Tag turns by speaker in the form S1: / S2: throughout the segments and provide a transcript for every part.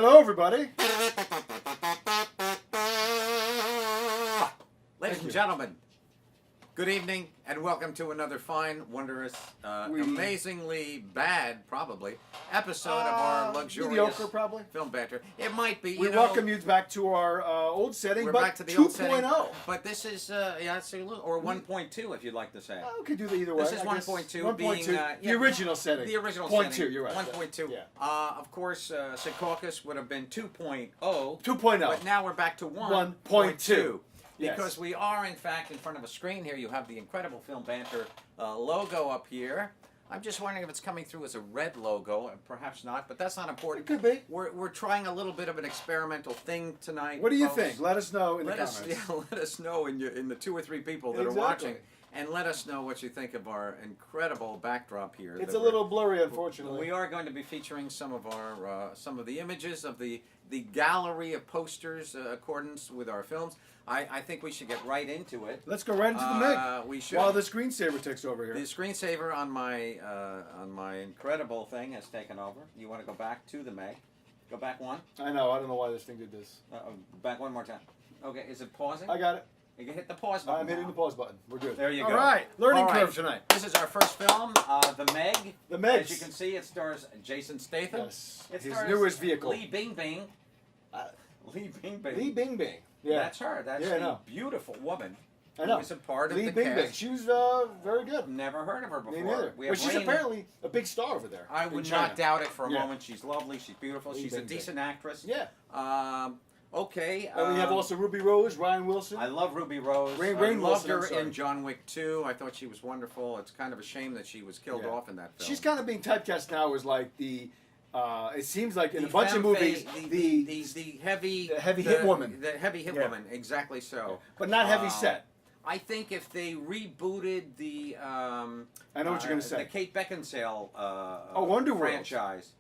S1: Hello, everybody.
S2: Ladies and gentlemen, good evening and welcome to another fine, wondrous, amazingly bad, probably, episode of our luxurious
S1: mediocre, probably.
S2: film banter. It might be.
S1: We welcome you back to our old setting,
S2: We're
S1: but
S2: back to the old setting.
S1: 2.0.
S2: But this is, yeah, it's a little, or 1.2 if you'd like to say.
S1: We could do that either way.
S2: This is 1.2 being
S1: the original setting.
S2: The original
S1: Point
S2: setting.
S1: 2, you're right.
S2: 1.2.
S1: Yeah.
S2: Of course, Secaucus would have been 2.0.
S1: 2.0.
S2: But now we're back to
S1: 1.2.
S2: Because we are, in fact, in front of a screen here. You have the Incredible Film Banter logo up here. I'm just wondering if it's coming through as a red logo, and perhaps not, but that's not important.
S1: It could be.
S2: We're trying a little bit of an experimental thing tonight.
S1: What do you
S2: folks.
S1: think? Let us know in the comments.
S2: Let us know in the 2 or 3 people that are watching. And let us know what you think of our incredible backdrop here.
S1: It's a little blurry, unfortunately.
S2: We are going to be featuring some of our some of the images of the gallery of posters accordance with our films. I think we should get right into it.
S1: Let's go right into the MEG.
S2: We should.
S1: While the screensaver takes over here.
S2: The screensaver on my incredible thing has taken over. You want to go back to the MEG? Go back one.
S1: I know. I don't know why this thing did this.
S2: Back one more time. Okay. Is it pausing?
S1: I got it.
S2: You can hit the pause button.
S1: I'm hitting the pause button. We're good.
S2: There you go.
S1: All right. Learning curve tonight.
S2: This is our first film, The MEG.
S1: The MEG.
S2: As you can see, it stars Jason Statham.
S1: Yes.
S2: It
S1: His
S2: stars
S1: newest vehicle.
S2: Lee Bing Bing. Lee Bing Bing.
S1: Lee Bing Bing. Yeah.
S2: That's her. That's the beautiful woman.
S1: I know.
S2: Who is a part of
S1: Lee
S2: the
S1: Bing
S2: cast.
S1: Bing. She was very good.
S2: Never heard of her before.
S1: Me neither. But she's apparently a big star over there.
S2: I would not doubt it for a moment. She's lovely. She's beautiful.
S1: Lee
S2: She's
S1: Bing
S2: a decent actress.
S1: Yeah.
S2: Okay.
S1: And we have also Ruby Rose, Ryan Wilson.
S2: I love Ruby Rose.
S1: Rainn
S2: I loved
S1: Wilson,
S2: her in John Wick 2. I thought she was wonderful. It's kind of a shame that she was killed off in that film.
S1: She's kind of being typecast now as like the. It seems like in a bunch of movies,
S2: the heavy
S1: hit woman.
S2: The heavy hit woman, exactly so.
S1: Yeah. But not heavy set.
S2: I think if they rebooted the
S1: I know what you're going to say.
S2: The Kate Beckinsale
S1: Underworld
S2: franchise.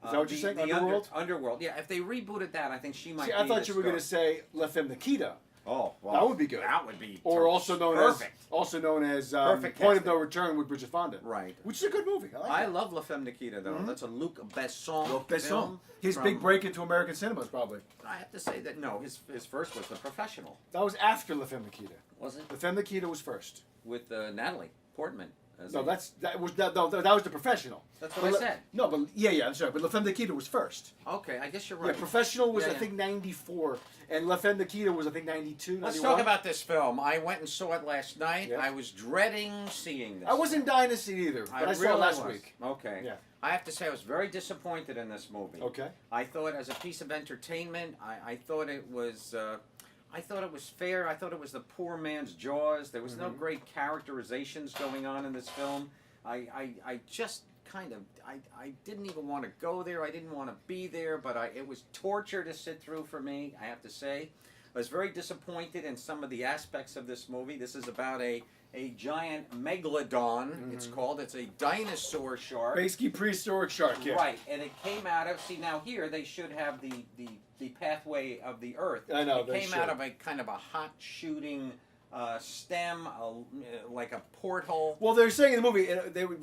S1: Is that what you're saying? Underworld?
S2: Underworld, yeah. If they rebooted that, I think she might.
S1: See, I thought you were going to say La Femme Nikita.
S2: Oh, well,
S1: that would be good.
S2: That would be
S1: or also known
S2: perfect.
S1: as Point of No Return with Bridget Fonda.
S2: Right.
S1: Which is a good movie. I
S2: love La Femme Nikita though. That's a Luc Besson.
S1: Film. His big break into American cinemas, probably.
S2: I have to say that no, his first was The Professional.
S1: That was after La Femme Nikita.
S2: Was it?
S1: La Femme Nikita was first.
S2: With Natalie Portman.
S1: No, that was The Professional.
S2: That's what I said.
S1: No, but I'm sorry, but La Femme Nikita was first.
S2: Okay, I guess you're right.
S1: Yeah, Professional was I think 94, and La Femme Nikita was I think 92.
S2: Let's talk about this film. I went and saw it last night. Yeah. I was dreading seeing this.
S1: I wasn't dying to see it either, but I saw it last week.
S2: Okay. Yeah. I have to say I was very disappointed in this movie.
S1: Okay.
S2: I thought as a piece of entertainment, I thought it was. I thought it was fair. I thought it was the poor man's Jaws. There was no great characterizations going on in this film. I just kind of, I didn't even want to go there. I didn't want to be there, but it was torture to sit through for me, I have to say. I was very disappointed in some of the aspects of this movie. This is about a giant megalodon, it's called. It's a dinosaur shark.
S1: Basically prehistoric shark, yeah.
S2: Right, and it came out of, see now here they should have the pathway of the earth.
S1: I know,
S2: it came out of a kind of a hot shooting stem, like a porthole.
S1: Well, they're saying in the movie,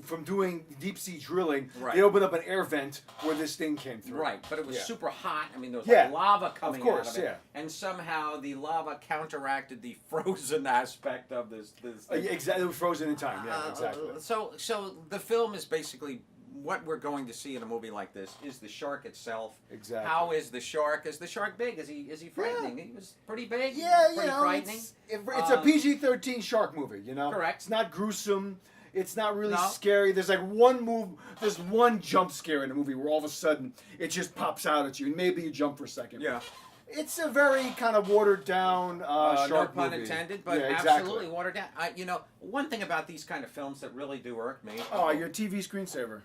S1: from doing deep sea drilling, they opened up an air vent where this thing came through.
S2: Right, but it was super hot. I mean, there was like lava coming out of it.
S1: Yeah.
S2: And somehow the lava counteracted the frozen aspect of this thing.
S1: Exactly, it was frozen in time, yeah, exactly.
S2: So the film is basically what we're going to see in a movie like this is the shark itself.
S1: Exactly.
S2: How is the shark? Is the shark big? Is he frightening? He was pretty big.
S1: Yeah,
S2: pretty frightening.
S1: It's a PG-13 shark movie, you know.
S2: Correct.
S1: It's not gruesome. It's not really scary. There's like there's one jump scare in the movie where all of a sudden it just pops out at you, and maybe you jump for a second.
S2: Yeah.
S1: It's a very kind of watered down shark
S2: no pun
S1: movie.
S2: intended, but absolutely watered down. You know, one thing about these kind of films that really do irk me.
S1: Oh, your TV screensaver.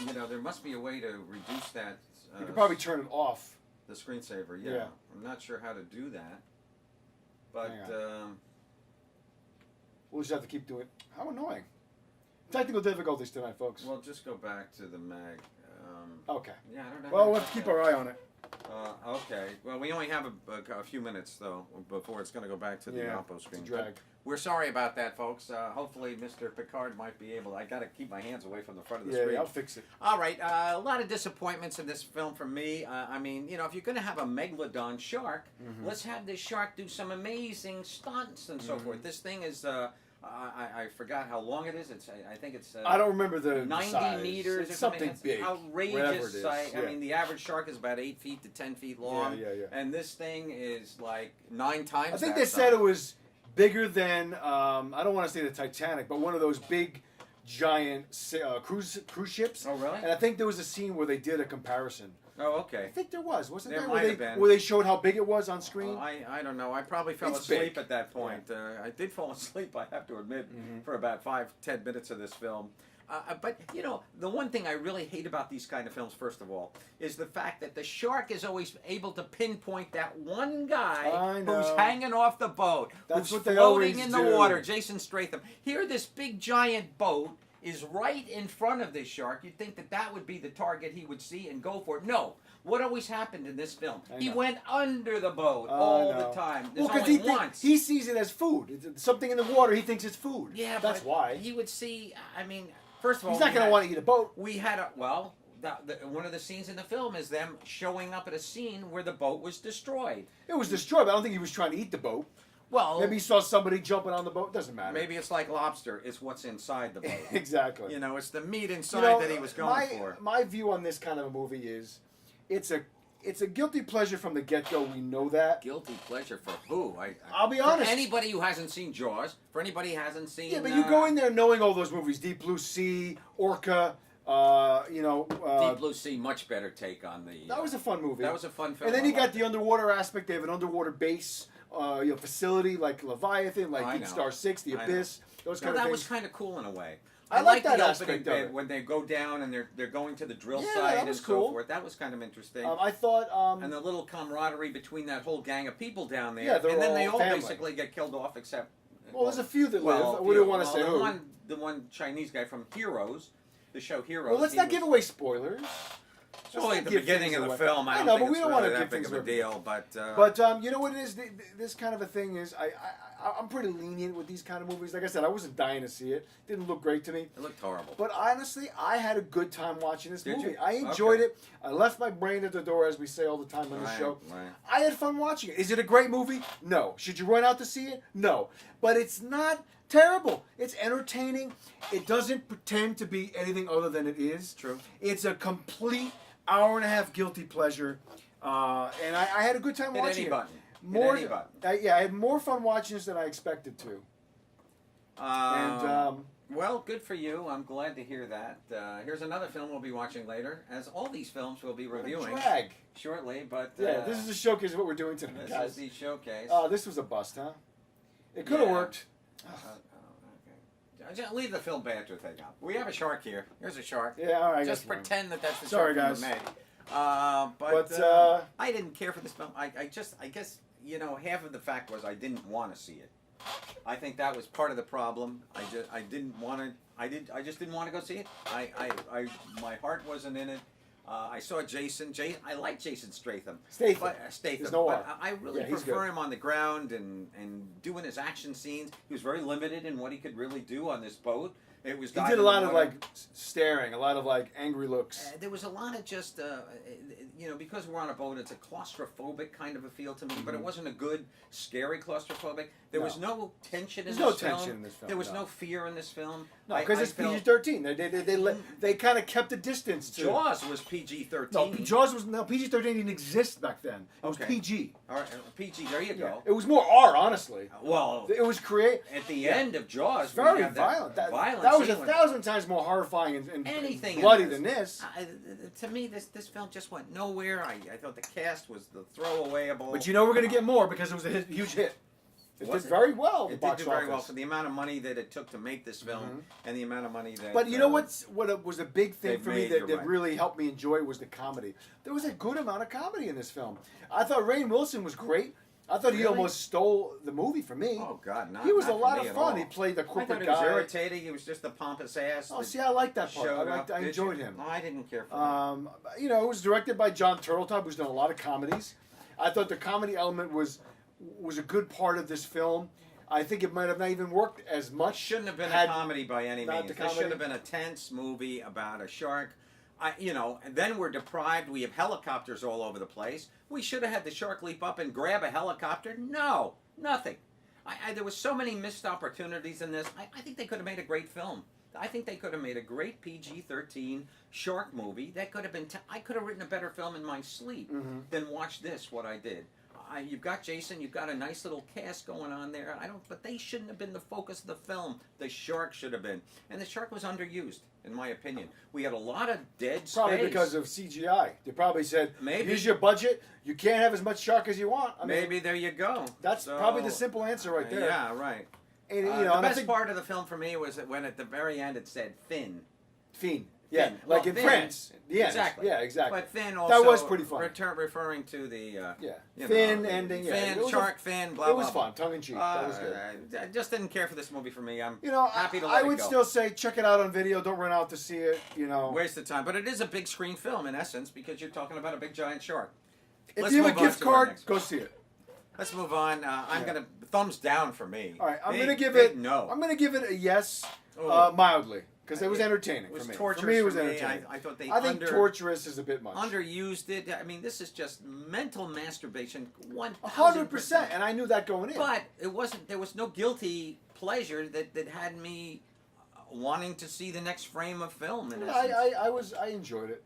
S2: You know, there must be a way to reduce that.
S1: You could probably turn it off.
S2: The screensaver, yeah. I'm not sure how to do that. But,
S1: we'll just have to keep doing it. How annoying. Technical difficulties tonight, folks.
S2: Well, just go back to the MEG.
S1: Okay.
S2: Yeah, I don't know.
S1: Well, we'll have to keep our eye on it.
S2: Okay. Well, we only have a few minutes, though, before it's going to go back to the Oppo screen.
S1: Drag.
S2: We're sorry about that, folks. Hopefully, Mr. Picard might be able. I got to keep my hands away from the front of the screen.
S1: Yeah, I'll fix it.
S2: All right. A lot of disappointments in this film for me. I mean, if you're going to have a megalodon shark, let's have this shark do some amazing stunts and so forth. This thing is. I forgot how long it is. I think it's.
S1: I don't remember the
S2: 90
S1: size.
S2: meters
S1: It's
S2: or something.
S1: something big.
S2: Outrageous.
S1: It is.
S2: I mean, the average shark is about 8 feet to 10 feet long.
S1: Yeah.
S2: And this thing is like 9 times.
S1: I think
S2: that
S1: they said
S2: size.
S1: it was bigger than I don't want to say the Titanic, but one of those big, giant cruise ships.
S2: Oh, really?
S1: And I think there was a scene where they did a comparison.
S2: Oh, okay.
S1: I think there wasn't there?
S2: Might have been.
S1: Where they showed how big it was on screen.
S2: I don't know. I probably fell
S1: It's
S2: asleep
S1: big.
S2: at that point. I did fall asleep, I have to admit, for about 5-10 minutes of this film. But, the one thing I really hate about these kind of films, first of all, is the fact that the shark is always able to pinpoint that one guy who's hanging off the boat,
S1: That's
S2: who's
S1: what they
S2: floating
S1: always
S2: in the
S1: do.
S2: water, Jason Statham. Here, this big, giant boat is right in front of this shark. You'd think that would be the target he would see and go for it. No. What always happened in this film? He went under the boat all the time. There's only once.
S1: He sees it as food. It's something in the water. He thinks it's food.
S2: Yeah,
S1: that's why.
S2: He would see. I mean, first of all,
S1: he's not going to want to eat a boat.
S2: We had one of the scenes in the film is them showing up at a scene where the boat was destroyed.
S1: It was destroyed, but I don't think he was trying to eat the boat.
S2: Well,
S1: maybe he saw somebody jumping on the boat. Doesn't matter.
S2: Maybe it's like lobster. It's what's inside the boat.
S1: Exactly.
S2: It's the meat inside that he was going for.
S1: My view on this kind of a movie is, it's a guilty pleasure from the get-go. We know that.
S2: Guilty pleasure for who?
S1: I'll be honest.
S2: For anybody who hasn't seen Jaws, for anybody who hasn't seen...
S1: Yeah, but you go in there knowing all those movies. Deep Blue Sea, Orca,
S2: Deep Blue Sea, much better take on the...
S1: that was a fun movie.
S2: That was a fun film.
S1: And then you got the underwater aspect. They have an underwater base, facility like Leviathan, like Deep Star 6, The Abyss. Those kind of things.
S2: That was kind of cool in a way.
S1: I like
S2: the
S1: that
S2: opening
S1: aspect of
S2: bit
S1: it.
S2: when they go down and they're going to the drill
S1: Yeah,
S2: site
S1: that
S2: and
S1: was
S2: so
S1: cool.
S2: forth. That was kind of interesting.
S1: I thought...
S2: and the little camaraderie between that whole gang of people down there.
S1: Yeah, they're
S2: and then
S1: all
S2: they all
S1: family.
S2: basically get killed off except...
S1: Well, there's a few that live. We don't want to say who.
S2: The one Chinese guy from Heroes, the show Heroes.
S1: Well, let's not give away spoilers.
S2: It's only at the beginning of the film. I know, but we don't want to give things a deal. But
S1: you know what it is? This kind of a thing is I'm pretty lenient with these kind of movies. Like I said, I wasn't dying to see it. Didn't look great to me.
S2: It looked horrible.
S1: But honestly, I had a good time watching this movie.
S2: You?
S1: I enjoyed it. I left my brain at the door, as we say all the time on the show.
S2: Right.
S1: I had fun watching it. Is it a great movie? No. Should you run out to see it? No. But it's not terrible. It's entertaining. It doesn't pretend to be anything other than it is.
S2: True.
S1: It's a complete hour-and-a-half guilty pleasure. And I had a good time watching it.
S2: Button.
S1: I had more fun watching this than I expected to.
S2: Well, good for you. I'm glad to hear that. Here's another film we'll be watching later, as all these films we'll be reviewing
S1: drag.
S2: Shortly. But
S1: yeah, this is a showcase of what we're doing today, guys.
S2: This is the showcase.
S1: This was a bust, huh? It could have worked.
S2: Okay. Leave the Phil Banter thing out. We have a shark here. Here's a shark.
S1: Yeah, all right.
S2: Just pretend that's the
S1: Sorry,
S2: shark
S1: guys.
S2: from the MEG. I didn't care for this film. I guess half of the fact was I didn't want to see it. I think that was part of the problem. I just didn't want to go see it. My heart wasn't in it. I saw Jason. I like Jason Statham.
S1: Statham.
S2: There's
S1: no
S2: but I really prefer him on the ground and doing his action scenes. He was very limited in what he could really do on this boat. It was.
S1: He did a lot of staring, a lot of angry looks.
S2: There was a lot of just, because we're on a boat, it's a claustrophobic kind of a feel to me. But it wasn't a good, scary claustrophobic. There was no tension in this film.
S1: There's no tension in this film.
S2: There was no fear in this film.
S1: No, because it's PG-13. They kind of kept a distance.
S2: Jaws was PG-13.
S1: No, PG-13 didn't exist back then. It was PG.
S2: All right, PG. There you go.
S1: It was more R, honestly.
S2: Well,
S1: it was
S2: at the end of Jaws.
S1: Very violent. That was 1,000 times more horrifying and bloody than this.
S2: To me, this film just went nowhere. I thought the cast was the throwawayable.
S1: But we're going to get more because it was a huge hit. It did very well.
S2: It did do very well for the amount of money that it took to make this film and the amount of money that.
S1: But you know what was a big thing for me that really helped me enjoy was the comedy. There was a good amount of comedy in this film. I thought Rainn Wilson was great. I thought he almost stole the movie for me.
S2: Oh God,
S1: he was a lot of fun. He played the corporate guy.
S2: He was irritating. He was just a pompous ass.
S1: Oh, see, I like that part. I enjoyed him.
S2: No, I didn't care for him.
S1: It was directed by John Turteltaub, who's done a lot of comedies. I thought the comedy element was a good part of this film. I think it might have not even worked as much.
S2: Shouldn't have been
S1: had
S2: a comedy by any
S1: not
S2: means.
S1: the
S2: This should
S1: comedy.
S2: have been a tense movie about a shark. And then we're deprived. We have helicopters all over the place. We should have had the shark leap up and grab a helicopter. No, nothing. There was so many missed opportunities in this. I think they could have made a great film. I think they could have made a great PG-13 shark movie. That could have been. I could have written a better film in my sleep than watch this. What I did. You've got Jason. You've got a nice little cast going on there. But they shouldn't have been the focus of the film. The shark should have been, and the shark was underused, in my opinion. We had a lot of dead
S1: Probably
S2: space.
S1: because of CGI. They probably said,
S2: Maybe.
S1: "Here's your budget. You can't have as much shark as you want." I mean,
S2: Maybe there you go.
S1: that's probably the simple answer right there.
S2: Yeah, right.
S1: And,
S2: The
S1: and I
S2: best
S1: think
S2: part of the film for me was when at the very end it said Finn.
S1: Finn. Yeah,
S2: Finn.
S1: like
S2: Well,
S1: in
S2: Finn.
S1: France. Yeah,
S2: Exactly.
S1: Yeah, exactly.
S2: But Finn also
S1: was pretty funny.
S2: referring to the
S1: Finn ending. Yeah,
S2: Finn,
S1: it was
S2: shark, Finn, blah
S1: It
S2: blah.
S1: was
S2: blah.
S1: fun, tongue in cheek. That was good.
S2: I just didn't care for this movie for me. I'm happy to
S1: I
S2: let it
S1: would
S2: go.
S1: still say check it out on video. Don't run out to see it.
S2: Waste of time, but it is a big screen film in essence because you're talking about a big giant shark.
S1: If
S2: Let's
S1: you have a
S2: move on
S1: gift
S2: to our
S1: card,
S2: next
S1: go
S2: one.
S1: see it.
S2: Let's move on. I'm gonna thumbs down for me.
S1: All right, I'm
S2: Big,
S1: gonna give
S2: big
S1: it.
S2: no.
S1: I'm gonna give it a yes,
S2: Oh.
S1: mildly, because it was
S2: It
S1: entertaining
S2: was
S1: for me.
S2: torturous
S1: For me, it was
S2: for me.
S1: entertaining.
S2: I thought they
S1: I think torturous is a bit much.
S2: underused it. I mean, this is just mental masturbation.
S1: 100%, and I knew that going in.
S2: But it wasn't. There was no guilty pleasure that had me wanting to see the next frame of film. In essence.
S1: I enjoyed it.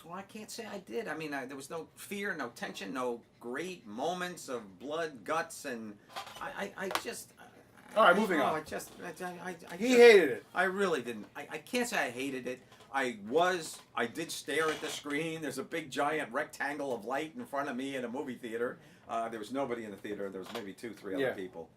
S2: Well, I can't say I did. I mean, there was no fear, no tension, no great moments of blood, guts, and I just.
S1: All right, moving on. He
S2: just-
S1: hated it.
S2: I really didn't. I can't say I hated it. I did stare at the screen. There's a big giant rectangle of light in front of me in a movie theater. There was nobody in the theater. There was maybe 2-3 other people.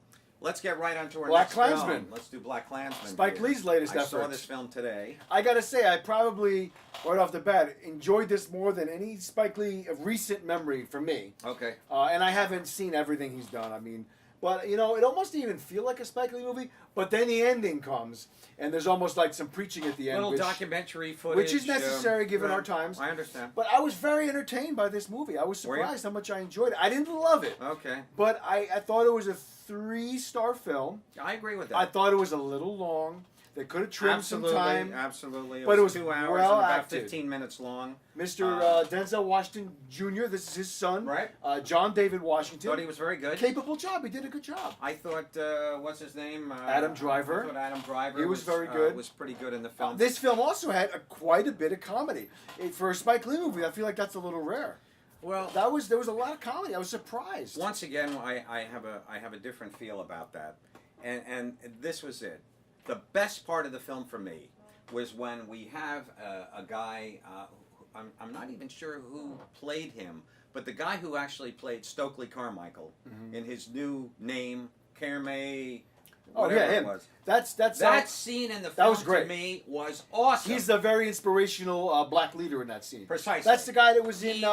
S2: Let's get right onto our next
S1: BLACKKKCLANSMAN.
S2: film. Let's do BLACKKKCLANSMAN.
S1: Spike
S2: here.
S1: Lee's latest
S2: I saw
S1: efforts.
S2: this film today.
S1: I gotta say, I probably, right off the bat, enjoyed this more than any Spike Lee of recent memory for me.
S2: Okay.
S1: And I haven't seen everything he's done. I mean, but it almost didn't even feel like a Spike Lee movie. But then the ending comes, and there's almost like some preaching at the end,
S2: Little documentary footage.
S1: which is necessary given
S2: right.
S1: our times.
S2: I understand.
S1: But I was very entertained by this movie. I was
S2: Were you?
S1: surprised how much I enjoyed it. I didn't love it,
S2: Okay.
S1: but I thought it was a 3-star film.
S2: I agree with that.
S1: I thought it was a little long. They could have trimmed some time.
S2: Absolutely.
S1: But it was
S2: 2 hours
S1: well
S2: and about
S1: acted.
S2: 15 minutes long.
S1: Mr. Denzel Washington Jr., this is his son.
S2: Right.
S1: John David Washington.
S2: Thought he was very good.
S1: Capable job. He did a good job.
S2: I thought, what's his name?
S1: Adam Driver.
S2: I thought Adam Driver
S1: He was very good.
S2: Was pretty good in the film.
S1: This film also had quite a bit of comedy. For a Spike Lee movie, I feel like that's a little rare.
S2: Well,
S1: There was a lot of comedy. I was surprised.
S2: once again, I have a different feel about that, and this was it. The best part of the film for me was when we have a guy. I'm not even sure who played him, but the guy who actually played Stokely Carmichael in his new name, Kermay.
S1: Oh
S2: Whatever
S1: yeah,
S2: it
S1: him.
S2: was.
S1: That
S2: Scene in the
S1: that
S2: film
S1: was great.
S2: to me was awesome.
S1: He's a very inspirational black leader in that scene.
S2: Precisely.
S1: That's the guy that was in.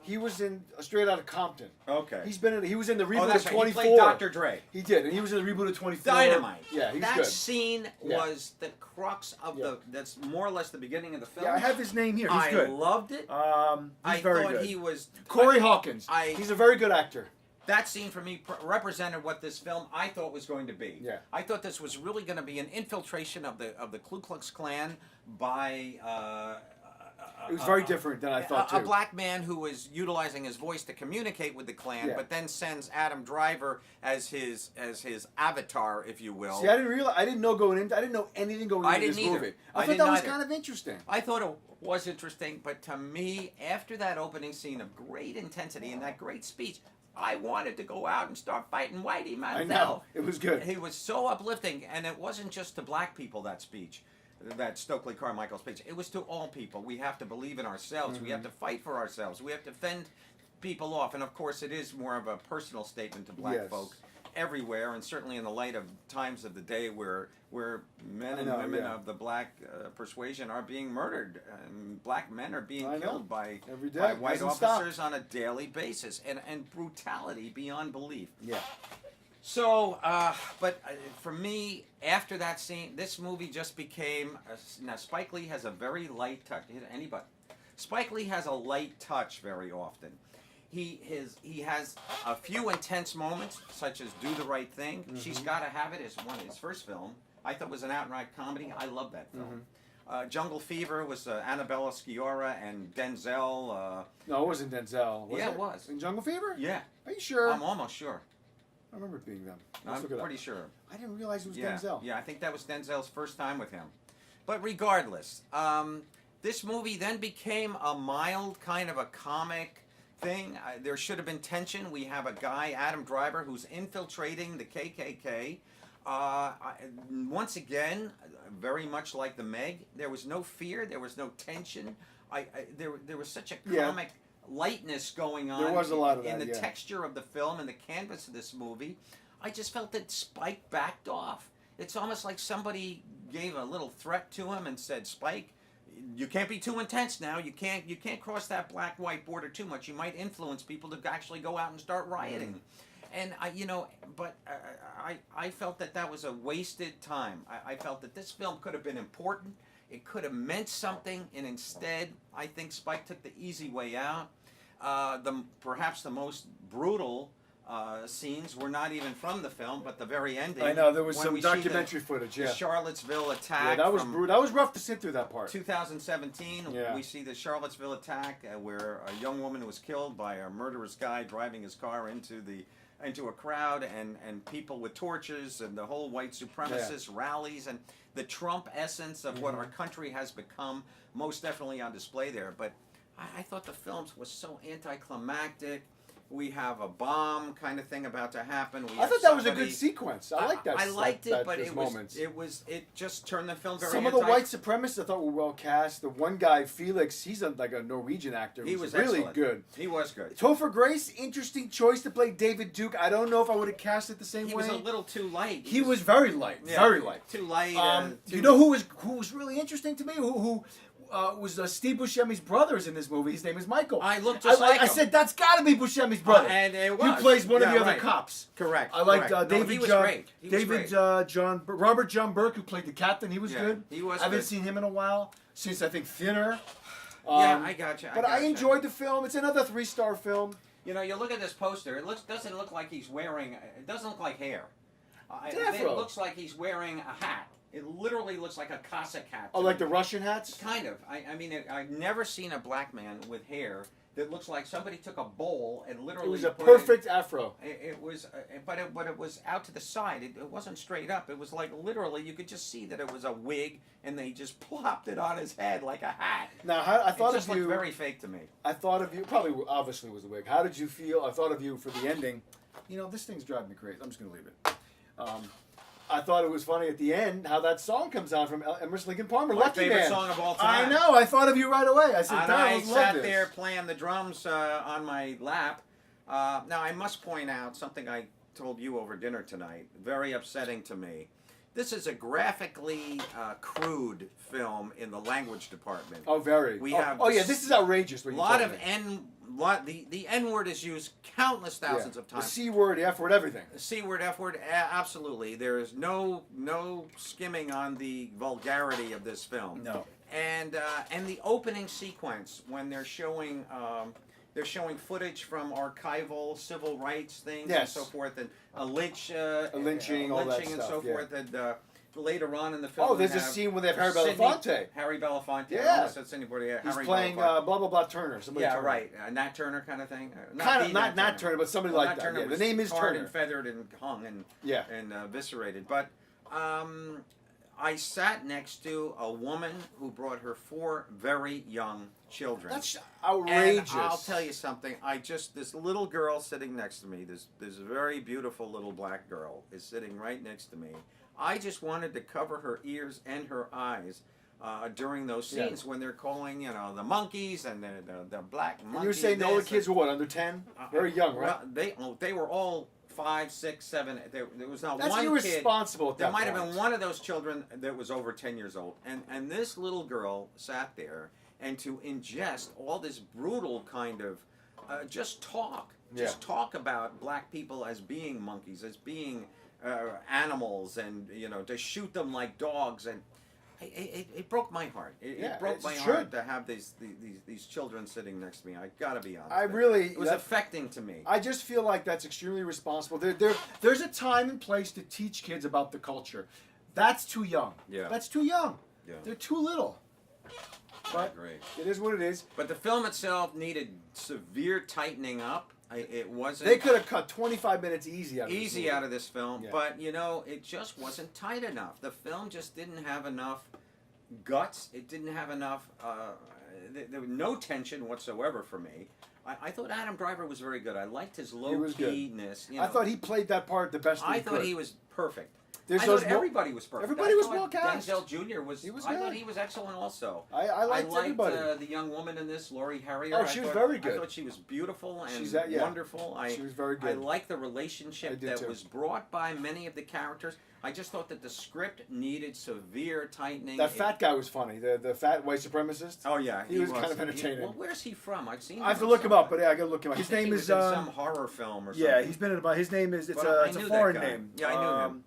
S1: He was in Straight Outta Compton.
S2: Okay.
S1: He was in the reboot
S2: Oh, that's
S1: of
S2: right. He
S1: 24.
S2: played Dr. Dre.
S1: He did, and he was in the reboot of 24.
S2: Dynamite.
S1: Yeah, he's
S2: that
S1: good.
S2: scene
S1: Yeah.
S2: was the crux of that's more or less the beginning of the film.
S1: Yeah, I have his name here. He's
S2: I
S1: good.
S2: loved it.
S1: He's
S2: I
S1: very
S2: thought
S1: good.
S2: he was
S1: Corey Hawkins.
S2: I-
S1: He's a very good actor.
S2: That scene for me represented what this film I thought was going to be.
S1: Yeah.
S2: I thought this was really going to be an infiltration of the Ku Klux Klan by
S1: It was very different than I thought too.
S2: a black man who was utilizing his voice to communicate with the Klan,
S1: Yeah.
S2: but then sends Adam Driver as his avatar, if you will.
S1: See, I didn't know anything going
S2: I
S1: into this
S2: didn't either.
S1: movie.
S2: I
S1: I thought
S2: didn't
S1: that was
S2: either.
S1: kind of interesting.
S2: I thought it was interesting, but to me, after that opening scene of great intensity and that great speech, I wanted to go out and start fighting Whitey myself.
S1: I know. It was good.
S2: He was so uplifting, and it wasn't just to black people, that speech, that Stokely Carmichael speech. It was to all people. We have to believe in ourselves. We have to fight for ourselves. We have to fend people off. And, of course, it is more of a personal statement to black
S1: Yes.
S2: folk everywhere, and certainly in the light of times of the day where men and
S1: know,
S2: women
S1: yeah.
S2: of the black persuasion are being murdered, and black men are being
S1: I know.
S2: killed by
S1: Every day.
S2: by white
S1: Doesn't stop.
S2: officers on a daily basis, and brutality beyond belief.
S1: Yeah.
S2: So, but for me, after that scene, this movie just became. Now, Spike Lee has a very light touch. Anybody? Spike Lee has a light touch very often. He has a few intense moments, such as "Do the Right Thing." She's Gotta Have It is one of his first film. I thought it was an outright comedy. I love that film. Jungle Fever was Annabella Sciorra and Denzel.
S1: No, it wasn't Denzel. Was
S2: it was.
S1: In Jungle Fever?
S2: Yeah.
S1: Are you sure?
S2: I'm almost sure.
S1: I remember it being them.
S2: I'm pretty sure.
S1: I didn't realize it was Denzel.
S2: Yeah, I think that was Denzel's first time with him. But regardless, this movie then became a mild kind of a comic thing. There should have been tension. We have a guy, Adam Driver, who's infiltrating the KKK. Once again, very much like the Meg, there was no fear, there was no tension. There was such a comic lightness going on.
S1: There was a lot of that,
S2: in the texture of the film and the canvas of this movie. I just felt that Spike backed off. It's almost like somebody gave a little threat to him and said, "Spike, you can't be too intense now. You can't cross that black-white border too much. You might influence people to actually go out and start rioting." And I felt that was a wasted time. I felt that this film could have been important. It could have meant something, and instead, I think Spike took the easy way out. Perhaps the most brutal scenes were not even from the film, but the very ending.
S1: I know, there was some documentary footage.
S2: The Charlottesville attack.
S1: Yeah, that was brutal. That was rough to sit through that part.
S2: 2017, we see the Charlottesville attack where a young woman was killed by a murderous guy driving his car into a crowd, and people with torches, and the whole white supremacist rallies, and the Trump essence of what our country has become, most definitely on display there. But I thought the film was so anticlimactic. We have a bomb kind of thing about to happen.
S1: I thought that was a good sequence. I liked that.
S2: I liked it, but it just turned the film very.
S1: Some of the white supremacists I thought were well cast. The one guy, Felix, he's like a Norwegian actor.
S2: He was
S1: really
S2: excellent.
S1: good.
S2: He was good.
S1: Topher Grace, interesting choice to play David Duke. I don't know if I would have cast it the same way.
S2: He was a little too light.
S1: He was very light.
S2: Yeah,
S1: very light.
S2: Too light.
S1: You know who was really interesting to me? Who was Steve Buscemi's brothers in this movie. His name is Michael.
S2: I looked just like him.
S1: I said, that's got to be Buscemi's brother.
S2: And it was.
S1: He plays one of the other cops.
S2: Correct.
S1: I liked
S2: David. He was great.
S1: Robert John Burke, who played the captain. He was good.
S2: He was.
S1: I haven't seen him in a while since I think Thinner.
S2: Yeah, I got you.
S1: But I enjoyed the film. It's another 3-star film.
S2: You know, you look at this poster. It doesn't look like he's wearing. It doesn't look like hair. It looks like he's wearing a hat. It literally looks like a Cossack hat.
S1: Oh, like the Russian hats?
S2: Kind of. I mean, I've never seen a black man with hair that looks like somebody took a bowl and literally.
S1: It was a perfect afro.
S2: It was, but it was out to the side. It wasn't straight up. It was like literally, you could just see that it was a wig, and they just plopped it on his head like a hat.
S1: Now, I thought
S2: it just looked very fake to me.
S1: I thought of you. Probably, obviously, was the wig. How did you feel? I thought of you for the ending. You know, this thing's driving me crazy. I'm just gonna leave it. I thought it was funny at the end how that song comes out from Emerson Lincoln Palmer.
S2: My
S1: Lucky
S2: favorite
S1: Man.
S2: song of all time.
S1: I know. I thought of you right away. I said,
S2: and I sat
S1: this.
S2: there playing the drums on my lap. Now I must point out something I told you over dinner tonight. Very upsetting to me. This is a graphically crude film in the language department.
S1: Oh, very. This is outrageous.
S2: A lot of the N word is used countless thousands of times.
S1: The C word, the F word, everything.
S2: The C word, F word, absolutely. There is no skimming on the vulgarity of this film.
S1: No.
S2: And the opening sequence when they're showing footage from archival civil rights things and so forth, and a lynching, all that stuff, and so forth. And later on in the film,
S1: there's a scene where they have Harry Belafonte.
S2: Harry Belafonte.
S1: Yeah,
S2: that's anybody.
S1: He's playing blah blah blah Turner.
S2: Right. Nat Turner kind of thing.
S1: Not Nat Turner, but somebody like that.
S2: Turner
S1: the name is Turner.
S2: And feathered and hung and eviscerated. But I sat next to a woman who brought her 4 very young children.
S1: That's outrageous.
S2: And I'll tell you something. This little girl sitting next to me, this very beautiful little black girl is sitting right next to me. I just wanted to cover her ears and her eyes during those scenes when they're calling, the monkeys and the black monkeys.
S1: And you were saying all the kids were what, under 10? Very young, right?
S2: Well, they were all 5, 6, 7. There was not
S1: That's
S2: one
S1: irresponsible
S2: kid.
S1: at that
S2: There might
S1: point.
S2: have been one of those children that was over 10 years old. And this little girl sat there, and to ingest all this brutal kind of just talk about black people as being monkeys, as being animals, and to shoot them like dogs, and It broke my heart. It broke my
S1: should.
S2: heart to have these children sitting next to me. I gotta be honest. It was affecting to me.
S1: I just feel like that's extremely responsible. There's a time and place to teach kids about the culture. That's too young.
S2: Yeah.
S1: That's too young.
S2: Yeah.
S1: They're too little. But
S2: I agree.
S1: It is what it is.
S2: But the film itself needed severe tightening up. It wasn't.
S1: They could have cut 25 minutes easy out of
S2: this film,
S1: Yeah.
S2: but you know, it just wasn't tight enough. The film just didn't have enough guts. It didn't have enough. There was no tension whatsoever for me. I thought Adam Driver was very good. I liked his low keyness. You know,
S1: I thought he played that part the best.
S2: I thought he was perfect.
S1: I
S2: thought everybody was perfect.
S1: Everybody was well cast.
S2: Denzel Jr. was.
S1: He was
S2: I
S1: good.
S2: thought he was excellent also.
S1: I liked everybody.
S2: The young woman in this, Laurie Harrier.
S1: Oh, she was very good.
S2: I thought she was beautiful and wonderful.
S1: She was very good.
S2: I liked the relationship that was brought by many of the characters. I just thought that the script needed severe tightening.
S1: That fat guy was funny. The fat white supremacist.
S2: Oh yeah,
S1: he was kind of entertaining.
S2: Well, where's he from? I've seen.
S1: I have to look him up, but yeah, I gotta look him up. His name is
S2: in some horror film or something.
S1: Yeah, he's been in about. His name is it's a foreign name.
S2: Yeah, I knew him.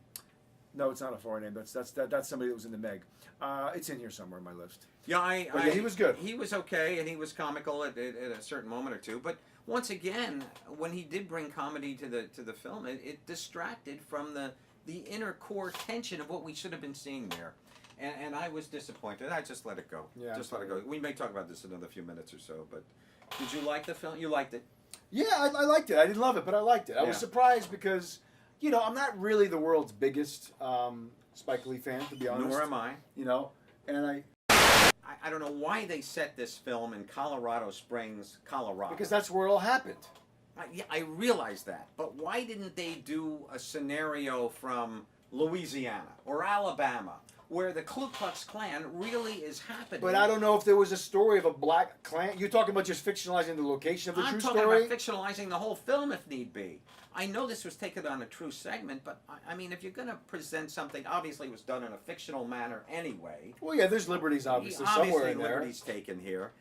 S1: No, it's not a foreign name. That's somebody that was in the Meg. It's in here somewhere on my list.
S2: Yeah,
S1: he was good.
S2: He was okay, and he was comical at a certain moment or two. But once again, when he did bring comedy to the film, it distracted from the inner core tension of what we should have been seeing there. And I was disappointed. I just let it go.
S1: Yeah,
S2: just let it go. We may talk about this in another few minutes or so. But did you like the film? You liked it?
S1: Yeah, I liked it. I didn't love it, but I liked it. I was surprised because, you know, I'm not really the world's biggest Spike Lee fan, to be honest.
S2: Nor am I.
S1: You know, and
S2: I don't know why they set this film in Colorado Springs, Colorado.
S1: Because that's where it all happened.
S2: I realize that, but why didn't they do a scenario from Louisiana or Alabama where the Ku Klux Klan really is happening?
S1: But I don't know if there was a story of a black Klan. You're talking about just fictionalizing the location of the true story?
S2: I'm talking about fictionalizing the whole film if need be. I know this was taken on a true segment, but I mean, if you're going to present something, obviously it was done in a fictional manner anyway.
S1: Well, yeah, there's liberties obviously somewhere in there.
S2: Liberties taken here.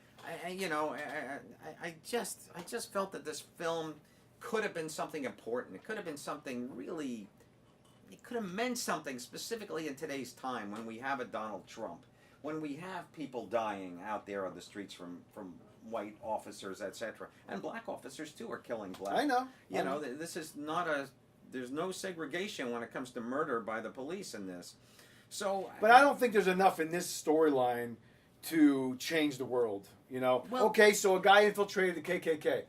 S2: I just felt that this film could have been something important. It could have been something really. It could have meant something specifically in today's time when we have a Donald Trump, when we have people dying out there on the streets from white officers, etc., and black officers too are killing black.
S1: I know.
S2: You know, this is not a. There's no segregation when it comes to murder by the police in this. So.
S1: But I don't think there's enough in this storyline to change the world. You know. Well, okay, so a guy infiltrated the KKK.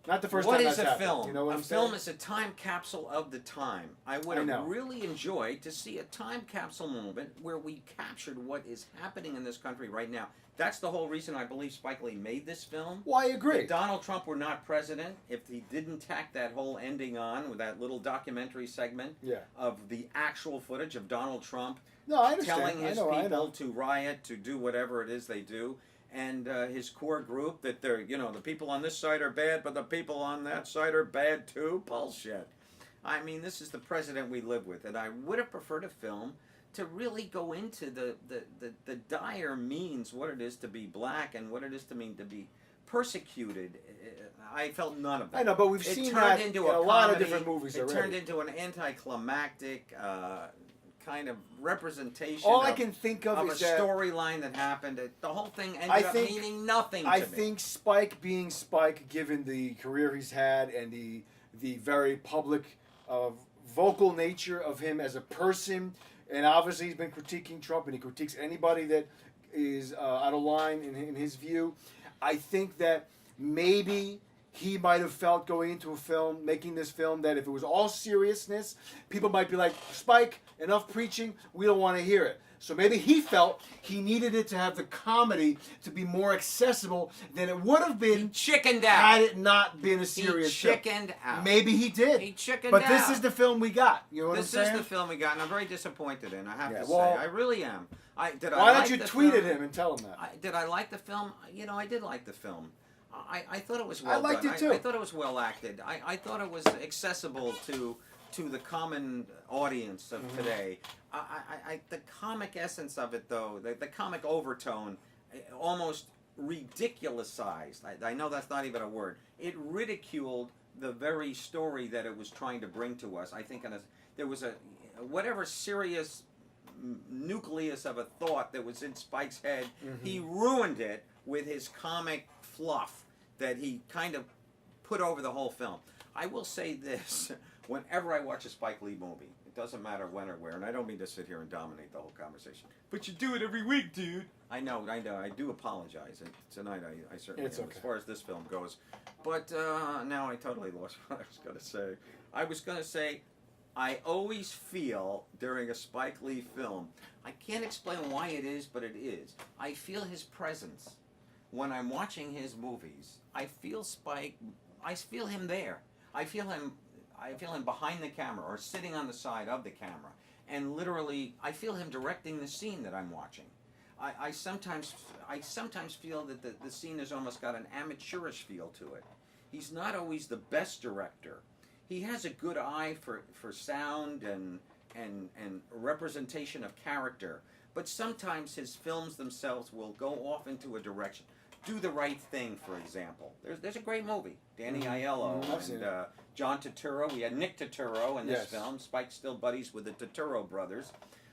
S1: Not the first time that's happened.
S2: What is a film?
S1: You know what I'm saying?
S2: A film is a time capsule of the time. I would have really enjoyed to see a time capsule moment where we captured what is happening in this country right now. That's the whole reason I believe Spike Lee made this film.
S1: Well, I agree.
S2: If Donald Trump were not president, if he didn't tack that whole ending on with that little documentary segment of the actual footage of Donald Trump telling his people to riot, to do whatever it is they do, and his core group that they're, you know, the people on this side are bad, but the people on that side are bad too. Bullshit. I mean, this is the president we live with, and I would have preferred a film to really go into the dire means, what it is to be black and what it is to mean to be persecuted. I felt none of that.
S1: I know, but we've seen that in a lot of different movies already.
S2: It turned into an anticlimactic kind of representation.
S1: All I can think of is
S2: a storyline that happened. The whole thing ended up meaning nothing to me.
S1: I think Spike being Spike, given the career he's had and the very public, vocal nature of him as a person, and obviously he's been critiquing Trump, and he critiques anybody that is out of line in his view. I think that maybe he might have felt going into a film, making this film, that if it was all seriousness, people might be like, Spike, enough preaching, we don't want to hear it. So maybe he felt he needed it to have the comedy to be more accessible than it would have been.
S2: He chickened out.
S1: Had it not been a serious
S2: film. He chickened out.
S1: Maybe he did.
S2: He chickened out.
S1: But this is the film we got. You know what I'm saying?
S2: This is the film we got, and I'm very disappointed in, I have to say.
S1: Well,
S2: I really am.
S1: Why don't you tweet at him and tell him that?
S2: Did I like the film? You know, I did like the film. I thought it was well done.
S1: I liked it too.
S2: I thought it was well acted. I thought it was accessible to the common audience of today. The comic essence of it, though, the comic overtone, almost ridiculousized. I know that's not even a word. It ridiculed the very story that it was trying to bring to us. I think there was whatever serious nucleus of a thought that was in Spike's head. He ruined it with his comic fluff that he kind of put over the whole film. I will say this, whenever I watch a Spike Lee movie, it doesn't matter when or where, and I don't mean to sit here and dominate the whole conversation, but you do it every week, dude. I know, I do apologize, and tonight I certainly
S1: It's
S2: am,
S1: okay.
S2: as far as this film goes. But now I totally lost what I was going to say. I was going to say, I always feel during a Spike Lee film, I can't explain why it is, but it is. I feel his presence. When I'm watching his movies, I feel Spike, I feel him there. I feel him behind the camera or sitting on the side of the camera. And literally, I feel him directing the scene that I'm watching. I sometimes feel that the scene has almost got an amateurish feel to it. He's not always the best director. He has a good eye for sound and representation of character, but sometimes his films themselves will go off into a direction. Do the Right Thing, for example. There's a great movie. Danny Aiello and John Turturro. We had Nick Turturro in this film. Spike's still buddies with the Turturro brothers.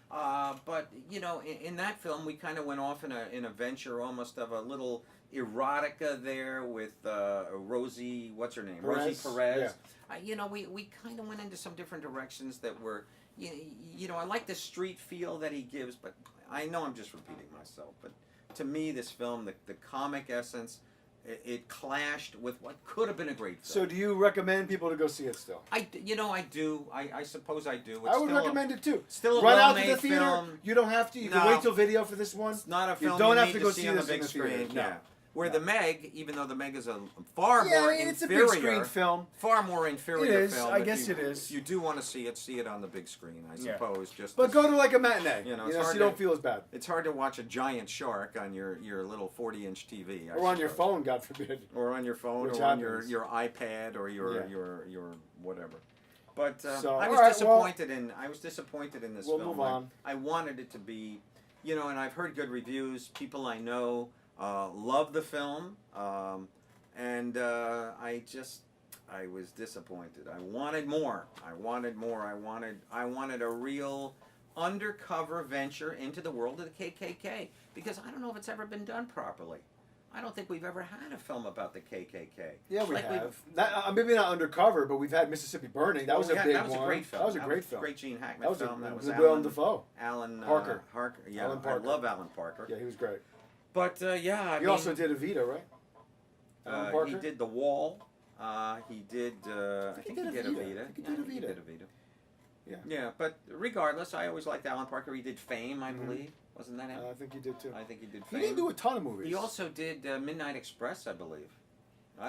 S2: But you know, in that film, we kind of went off in a venture almost of a little erotica there with Rosie, what's her name? Rosie Perez. Yeah. You know, we kind of went into some different directions that were, you know, I like the street feel that he gives, but I know I'm just repeating myself. But to me, this film, the comic essence, it clashed with what could have been a great film.
S1: So do you recommend people to go see it still?
S2: I do. I suppose I do.
S1: I would recommend it too.
S2: Still a
S1: Run out to the
S2: well-made
S1: theater.
S2: Film.
S1: You don't have to. You can wait till video for this one.
S2: It's not a film
S1: you don't have
S2: need
S1: to go
S2: see
S1: see
S2: on the
S1: this
S2: big
S1: in the
S2: screen.
S1: theater.
S2: Yeah.
S1: No.
S2: Where the MEG, even though the MEG is a far more
S1: it's
S2: inferior,
S1: a big screen film.
S2: Far more inferior
S1: It is.
S2: film.
S1: I guess it is.
S2: If you do want to see it on the big screen, I suppose. Just
S1: but go to like a matinee.
S2: You know,
S1: so you don't feel as bad.
S2: It's hard to watch a giant shark on your little 40-inch TV.
S1: Or on your phone, God forbid.
S2: Or on your phone,
S1: Which
S2: or on
S1: happens.
S2: your iPad, or your whatever. But
S1: So,
S2: I was disappointed in this film.
S1: We'll move on.
S2: I wanted it to be, you know, and I've heard good reviews. People I know love the film, and I was disappointed. I wanted more. I wanted a real undercover venture into the world of the KKK, because I don't know if it's ever been done properly. I don't think we've ever had a film about the KKK.
S1: Yeah, we have. Maybe not undercover, but we've had Mississippi Burning. That was a big one.
S2: That was a great film.
S1: That was a great film.
S2: Great Gene Hackman film. That was
S1: Willem Dafoe.
S2: Alan
S1: Parker.
S2: Yeah,
S1: Alan Parker.
S2: I love Alan Parker.
S1: Yeah, he was great.
S2: But yeah,
S1: he also did Evita, right? Alan Parker?
S2: He did The Wall. He did. I think he did Evita.
S1: He did Evita. Yeah.
S2: Yeah, but regardless, I always liked Alan Parker. He did Fame, I believe. Wasn't that him?
S1: I think he did too.
S2: I think he did Fame.
S1: He didn't do a ton of movies.
S2: He also did Midnight Express, I believe.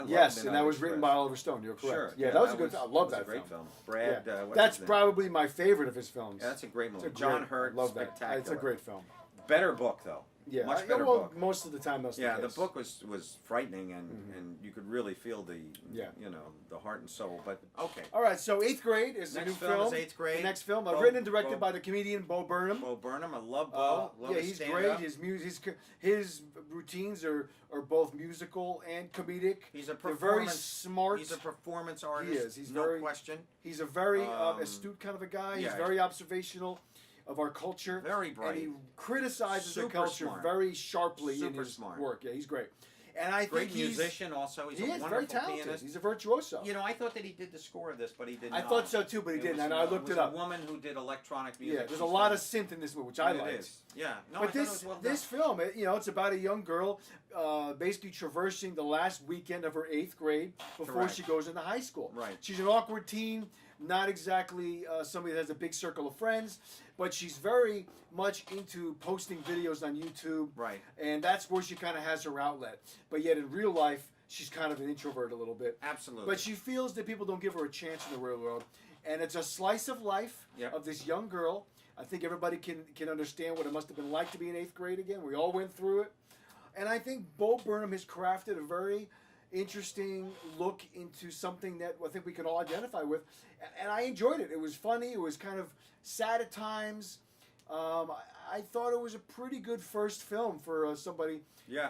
S1: Yes, and that was written by Oliver Stone. You're correct.
S2: Sure.
S1: Yeah, that was a good film. I love that
S2: film. Great film.
S1: Brad,
S2: what's his
S1: that's
S2: name?
S1: probably my favorite of his films.
S2: Yeah, that's a great movie.
S1: It's a
S2: John
S1: great,
S2: Hurt,
S1: love that.
S2: spectacular.
S1: It's a great film.
S2: Better book though.
S1: Yeah,
S2: much better
S1: well,
S2: book.
S1: Most of the time, that's
S2: yeah,
S1: the
S2: the
S1: case.
S2: book was frightening, and you could really feel the you know, the heart and soul. But okay.
S1: All right, so 8th Grade is the
S2: Next
S1: new
S2: film
S1: film.
S2: is 8th Grade.
S1: The next film,
S2: Bo,
S1: written and directed by the comedian Bo Burnham.
S2: Bo Burnham, I love Bo. Love
S1: yeah,
S2: his
S1: he's
S2: stand-up.
S1: great. His music, his routines are both musical and comedic.
S2: He's a
S1: They're very
S2: performance.
S1: smart.
S2: He's a performance artist.
S1: He is. He's
S2: no
S1: very,
S2: question.
S1: He's a very astute kind of a guy.
S2: Yeah.
S1: He's very observational of our culture.
S2: Very bright.
S1: And he criticizes the
S2: Super
S1: culture
S2: smart.
S1: very sharply in
S2: Super
S1: his
S2: smart.
S1: work. Yeah, he's great. And I
S2: Great
S1: think
S2: musician also. He's
S1: he
S2: a
S1: is
S2: wonderful
S1: very talented.
S2: pianist.
S1: He's a virtuoso.
S2: You know, I thought that he did the score of this, but he did not.
S1: I thought so too, but he didn't. And I looked it
S2: a
S1: up.
S2: woman who did electronic music.
S1: Yeah, there's a lot of synth in this movie, which I
S2: It
S1: liked.
S2: is. Yeah. No,
S1: But
S2: I thought it was well
S1: this film, it's about a young girl basically traversing the last weekend of her 8th grade before
S2: Correct.
S1: she goes into high school.
S2: Right.
S1: She's an awkward teen, not exactly somebody that has a big circle of friends, but she's very much into posting videos on YouTube.
S2: Right.
S1: And that's where she kind of has her outlet. But yet in real life, she's kind of an introvert a little bit.
S2: Absolutely.
S1: But she feels that people don't give her a chance in the real world. And it's a slice of life of this young girl. I think everybody can understand what it must have been like to be in 8th grade again. We all went through it. And I think Bo Burnham has crafted a very interesting look into something that I think we can all identify with. And I enjoyed it. It was funny. It was kind of sad at times. I thought it was a pretty good first film for somebody.
S2: Yeah.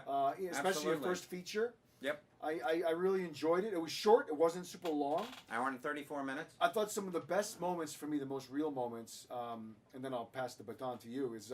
S1: Especially a first feature.
S2: Yep.
S1: I really enjoyed it. It was short. It wasn't super long.
S2: Hour and 34 minutes.
S1: I thought some of the best moments for me, the most real moments, and then I'll pass the baton to you, is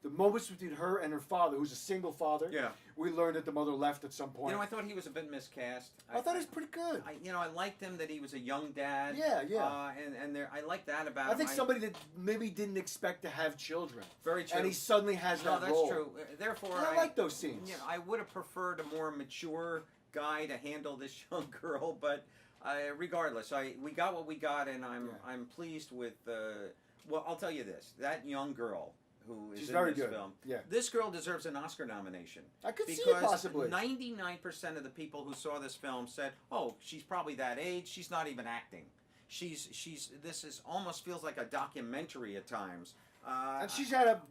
S1: the moments between her and her father, who's a single father.
S2: Yeah.
S1: We learned that the mother left at some point.
S2: You know, I thought he was a bit miscast.
S1: I thought he was pretty good.
S2: I liked him that he was a young dad.
S1: Yeah.
S2: And I like that about him.
S1: I think somebody that maybe didn't expect to have children.
S2: Very true.
S1: And he suddenly has that
S2: that's
S1: role.
S2: true. Therefore,
S1: I like those scenes.
S2: You know, I would have preferred a more mature guy to handle this young girl, but regardless, we got what we got, and I'm pleased with. Well, I'll tell you this: that young girl who is
S1: She's
S2: in
S1: very
S2: this
S1: good.
S2: film,
S1: Yeah.
S2: this girl deserves an Oscar nomination.
S1: I could see it possibly.
S2: Because 99% of the people who saw this film said, "Oh, she's probably that age. She's not even acting. This is almost feels like a documentary at times."
S1: And she's had a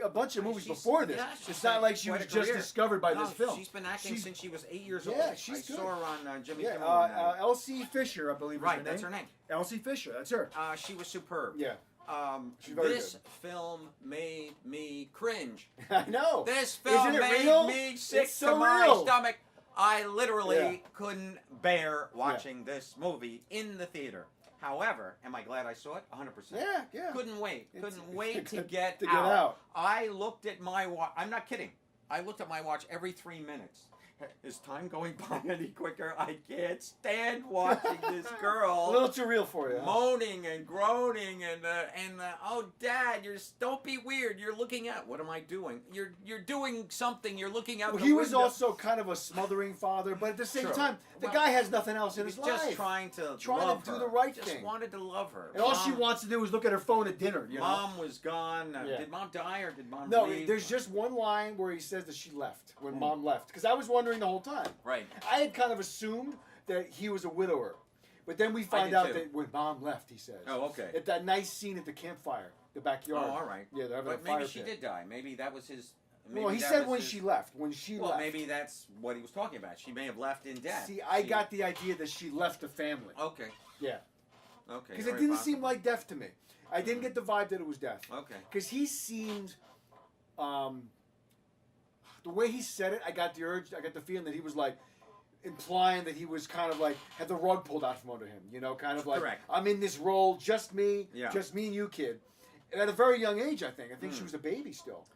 S1: bunch of movies before this.
S2: Yeah,
S1: it's not like she was just discovered by this film.
S2: She's been acting since she was 8 years old.
S1: Yeah, she's good.
S2: I saw her on Jimmy
S1: Yeah,
S2: Kimmel.
S1: Elsie Fisher, I believe.
S2: Right, that's her name.
S1: Elsie Fisher, that's her.
S2: She was superb.
S1: Yeah.
S2: This film made me cringe.
S1: I know.
S2: This film made me sick to my stomach. I literally couldn't bear watching this movie in the theater. However, am I glad I saw it? 100%.
S1: Yeah.
S2: Couldn't wait to get
S1: to
S2: out. I looked at my watch. I'm not kidding. I looked at my watch every 3 minutes. Is time going by any quicker? I can't stand watching this girl.
S1: A little too real for you.
S2: Moaning and groaning and oh, Dad, don't be weird. You're looking at what am I doing? You're doing something. You're looking out.
S1: Well,
S2: the
S1: he
S2: window.
S1: was also kind of a smothering father, but at the same time, the guy has nothing else in his life.
S2: Just trying to love
S1: do
S2: her.
S1: the right
S2: just
S1: thing.
S2: Wanted to love her.
S1: And all she wants to do is look at her phone at dinner. You know?
S2: Mom was gone. Did Mom die or did Mom leave?
S1: There's just one line where he says that she left when Mom left. Because I was wondering the whole time.
S2: Right.
S1: I had kind of assumed that he was a widower. But then we find out that when Mom left, he says.
S2: Oh, okay.
S1: At that nice scene at the campfire, the backyard.
S2: Oh, all right.
S1: Yeah, they're having
S2: but
S1: a fire
S2: maybe she
S1: pit.
S2: did die. Maybe that was his...
S1: Well, he said when she left. When she left.
S2: Well, maybe that's what he was talking about. She may have left in death.
S1: See, I got the idea that she left the family.
S2: Okay.
S1: Yeah.
S2: Okay.
S1: Because it didn't seem like death to me. I didn't get the vibe that it was death.
S2: Okay.
S1: Because he seemed... the way he said it, I got the feeling that he was like... implying that he was kind of like had the rug pulled out from under him, you know, kind of like I'm in this role, just me and you, kid. And at a very young age, I think she was a baby still.